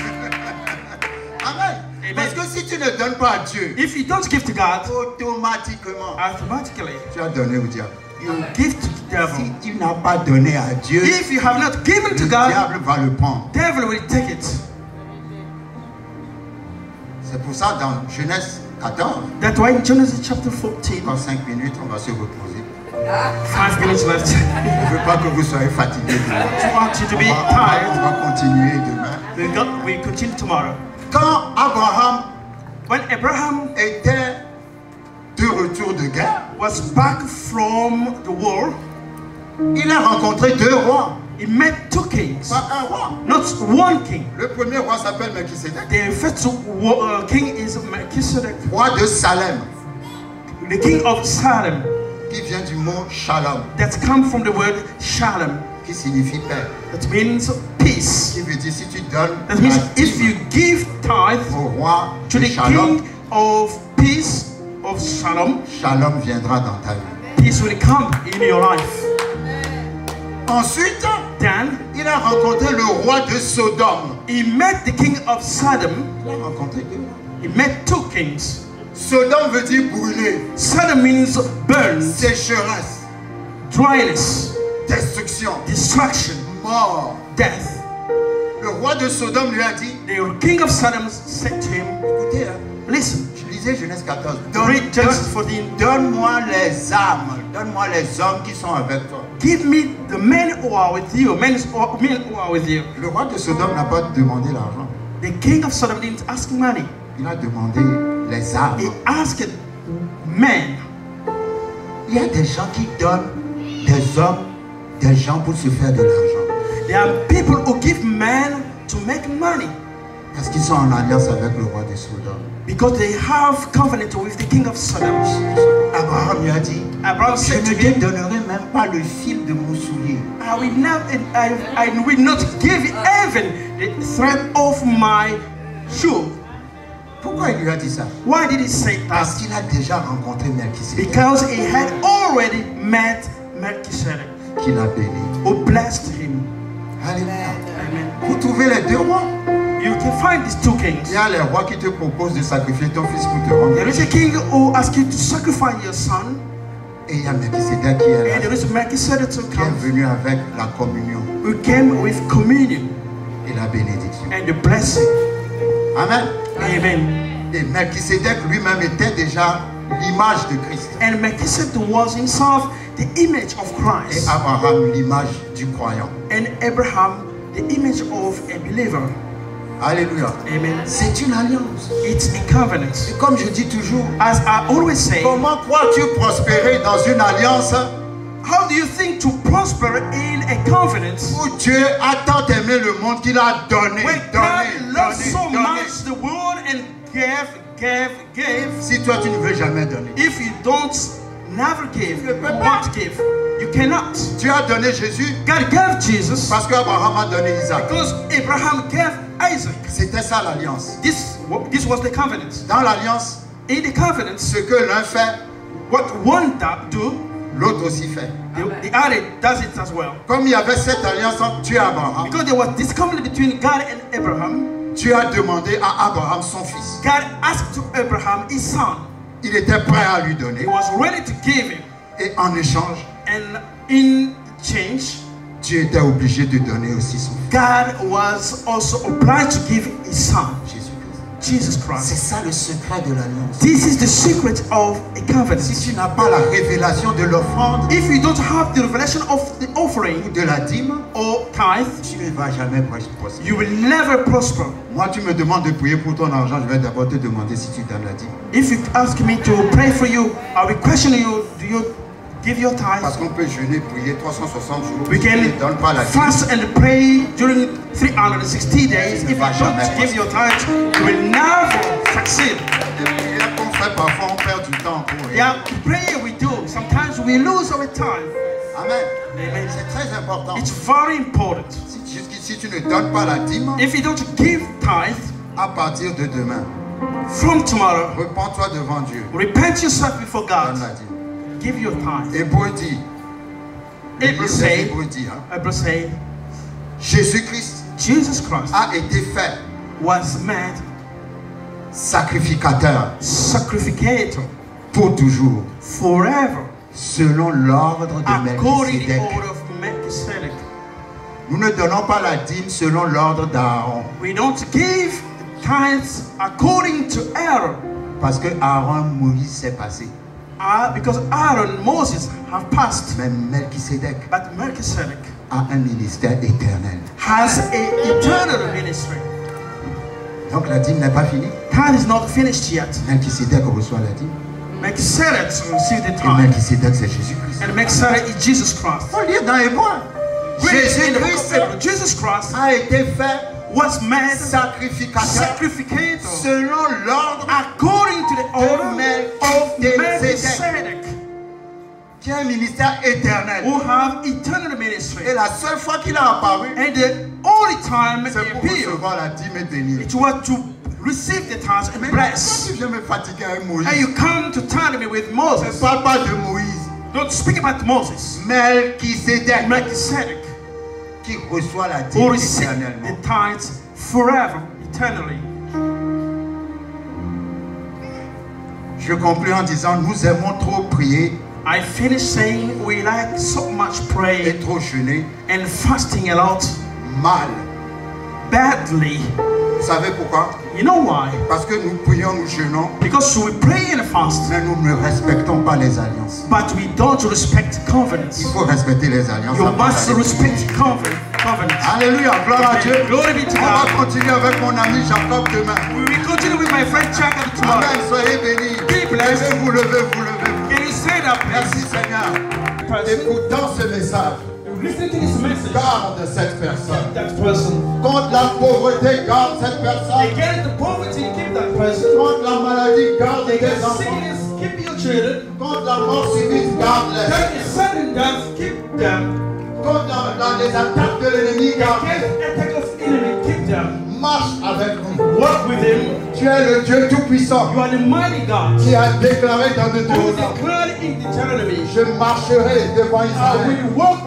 Amen. Amen. Parce que si tu ne donnes pas à Dieu, If you don't give to God, automatiquement, automatically tu as donné au diable. you give to the Si devil. tu n'as pas donné à Dieu, If you have not given to le God, diable va le prendre. devil will take it. C'est pour ça, dans Genèse 14, That's why in Genesis chapter 14, dans 5 minutes, on va se reposer. 5 minutes left. Je ne veux pas que vous soyez fatigués demain. I want you to be On tired. va continuer demain. We continue tomorrow. Quand Abraham When Abraham était de retour de guerre, was back from the war, il a rencontré deux rois. he met two kings, Pas un roi. not one king. Le premier roi s'appelle Melchisedec, The first king is Melchizedek, roi de Salem, the king of Salem, qui vient du mot Shalom, that come from the word Shalom, qui signifie paix. that means peace. Qui veut dire si tu donnes That means la if dîme you give tithe au roi to de the Shalom, king of peace, of Shalom, Shalom viendra dans ta vie. peace will come in your life. Ensuite, Then il a rencontré le roi de Sodome. he met the king of Sodom. Il a rencontré deux. He met two kings. Sodome veut dire brûler, Sodom means burn, sécheresse, dryness, destruction, destruction, mort. death. Le roi de Sodome lui a dit, The king of Sodom said to him, écoutez, hein, listen, je lisais Genèse 14, read Genesis 14, donne-moi les âmes, donne-moi les hommes qui sont avec toi. give me the men who are with you, men who are with you. Le roi de Sodome n'a pas demandé l'argent, The king of Sodom didn't ask money. il a demandé les âmes. He asked men. Il y a des gens qui donnent des hommes, des gens pour se faire de l'argent. There are people who give men to make money Parce qu'ils sont en alliance avec le roi de Sodome. because they have covenant with the king of Sodom. Abraham lui a dit, Abraham je said to ne te him, donnerai même pas le fil de mon soulier. I will not give even the thread of my shoe. Pourquoi il lui a dit ça? Why did he say Parce that? qu'il a déjà rencontré Melchisedec, Because he had already met Melchizedek, qu'il a béni. who blessed him. Alléluia. Amen. Vous trouvez les deux rois? You can find these two Il kings. y a les rois qui te proposent de sacrifier ton fils pour te rendre. There is a king who asks you to sacrifice your son, Et il y a Melchisedec qui est and là, there is Melchizedek who qui est comes, venu avec la communion who came with communion et la bénédiction. and the blessing. Amen. Amen. Et Melchisedec lui-même était déjà l'image de Christ. And Melchizedek was himself the image of Et Christ, Abraham l'image du croyant. and Abraham the image of a believer. Alléluia. Amen. C'est une alliance. It's a covenant. Et comme je dis toujours, As I always say, comment crois-tu prospérer dans une alliance how do you think to prosper in a covenant où Dieu a tant aimé le monde qu'il a donné, when donné, God loves donné, so donné. much the world and gave? Si toi tu ne veux jamais donner, If you don't never give, peux or pas. want to give, you cannot. Dieu a donné Jésus God gave Jesus parce qu'Abraham a donné Isaac. because Abraham gave Isaac. C'était ça l'alliance. This was the covenant. Dans l'alliance, In the covenant, ce que l'un fait, what one do, l'autre aussi fait. the other does it as well. Comme il y avait cette alliance entre Dieu et Abraham, Because there was this covenant between God and Abraham, Dieu a demandé à Abraham son fils. God asked to Abraham his son. Il était prêt à lui donner. He was ready to give him. Et en échange, And in change, Dieu était obligé de donner aussi son fils, God was also obliged to give his son, Jésus-Christ. Jesus C'est Christ. ça le secret de l'alliance. This is the secret of a covenant. Si tu n'as pas la révélation de l'offrande If you don't have the revelation of the ou offering de la dîme, or tithe, tu ne vas jamais prospérer. you will never prosper. Moi, tu me demandes de prier pour ton argent, je vais d'abord te demander si tu donnes la dîme. If you ask me to pray for you, I will question you, do you give your Parce tithe? qu'on peut jeûner, prier 360 jours. We Si tu ne can donnes pas la dîme, fast and pray during 360 days. If you don't give your tithe, you will never succeed. les prières qu'on fait parfois, on perd du temps pour rien. Yeah, prayer we do. Sometimes we lose our time. Amen. Amen. C'est très important. It's very important. Si tu ne donnes pas la dîme, If you don't give tithe, à partir de demain, from tomorrow, repends-toi devant Dieu. repent yourself before Donne God. la dîme. Give your tithe. Hébreu dit, Hébreux say, Hébreu dit, hein, Hebrews say, Jésus-Christ Jesus Christ a été fait was made sacrificateur sacrificator pour toujours, forever selon l'ordre de according to the Melchisédek. order of Melchizedek. Nous ne donnons pas la dîme selon l'ordre d'Aaron, We don't give tithes according to Aaron, parce que Aaron, Moïse s'est passé. because Aaron, Moses have passed, Mais Melchisédek but Melchizedek a un ministère éternel. has an eternal ministry. Donc la dîme n'est pas finie. Tithe is not finished yet. Melchisédek reçoit la dîme. Melchizedek received the Et tithe, Melchisédek, c'est Jésus-Christ. and Melchizedek is Jesus Christ. Il faut lire dans Hébreux. Jésus-Christ Jesus Christ a été fait was made sacrificateur sacrificator selon l'ordre according to the order of Melchizedek, Melchizedek, qui a un ministère éternel. who have eternal ministry. Et la seule fois qu'il a apparu, And the only time c'est he pour appeared, recevoir la dîme et bénir. it was to receive the tithes and Mais bless. quand tu viens me fatiguer avec Moïse, And you come to tell me with ne Moses. parle pas de Moïse. Don't speak about Moses. Melchisédek Melchizedek, qui reçoit la who dîme received éternellement. the tithes forever, eternally. Je conclue en disant, nous aimons trop prier I finish saying we like so much et praying trop jeûner and fasting a lot mal. badly. Vous savez pourquoi? You know why? Parce que nous prions, nous jeûnons, Because we pray and fast, mais nous ne respectons pas les alliances. but we don't respect covenants. Il faut respecter les alliances. You avant must d'aller respect prier. covenants. Alléluia, gloire à Dieu. Glory be to On va God. continuer avec mon ami Jacob demain. We will continue with my friend Jacob tomorrow. Amen, soyez bénis. Be blessed. Levez-vous, levez-vous, levez-vous. Can you say that, Merci Seigneur. Écoutant ce message, Listen to this message. garde cette personne. That person. Contre la pauvreté, garde cette personne. Against the poverty, keep that person. Contre la maladie, garde tes Against enfants. sickness, keep your children. Contre la mort subite, garde-les. Against sudden death, keep them. Contre les attaques de l'ennemi, garde-les. Against attack of enemy, keep them. Marche avec nous. Walk with him. Tu es le Dieu Tout-Puissant You are the mighty God. qui a déclaré dans Who Deutéronome, declared in Deuteronomy, je marcherai devant I Israël will walk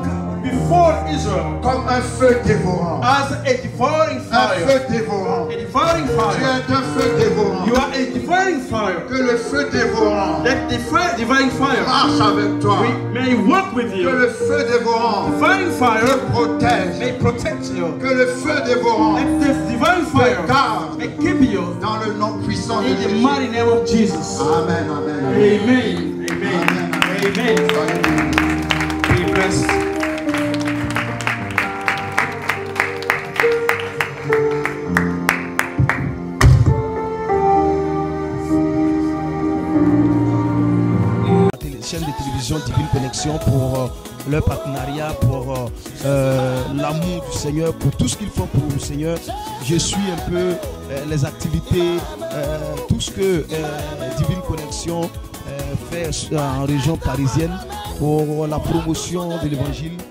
before Israel comme un feu dévorant. as a devouring Un fire. feu dévorant. A devouring Tu fire. es un feu dévorant. You are a devouring fire. Que le feu dévorant Let the fire, devouring fire, marche avec toi. may walk with Que you. le feu dévorant Devouring fire te protège. may protect you. Que le feu dévorant Let the divine fire garde may keep you dans le nom puissant de in the Jésus. mighty name of Jesus. Amen, amen. Amen. Amen. Amen. Soyez bénis. Be blessed. Chaîne de télévision Divine Connexion pour leur partenariat, pour l'amour du Seigneur, pour tout ce qu'ils font pour le Seigneur. Je suis un peu les activités, tout ce que Divine Connexion fait en région parisienne pour la promotion de l'évangile.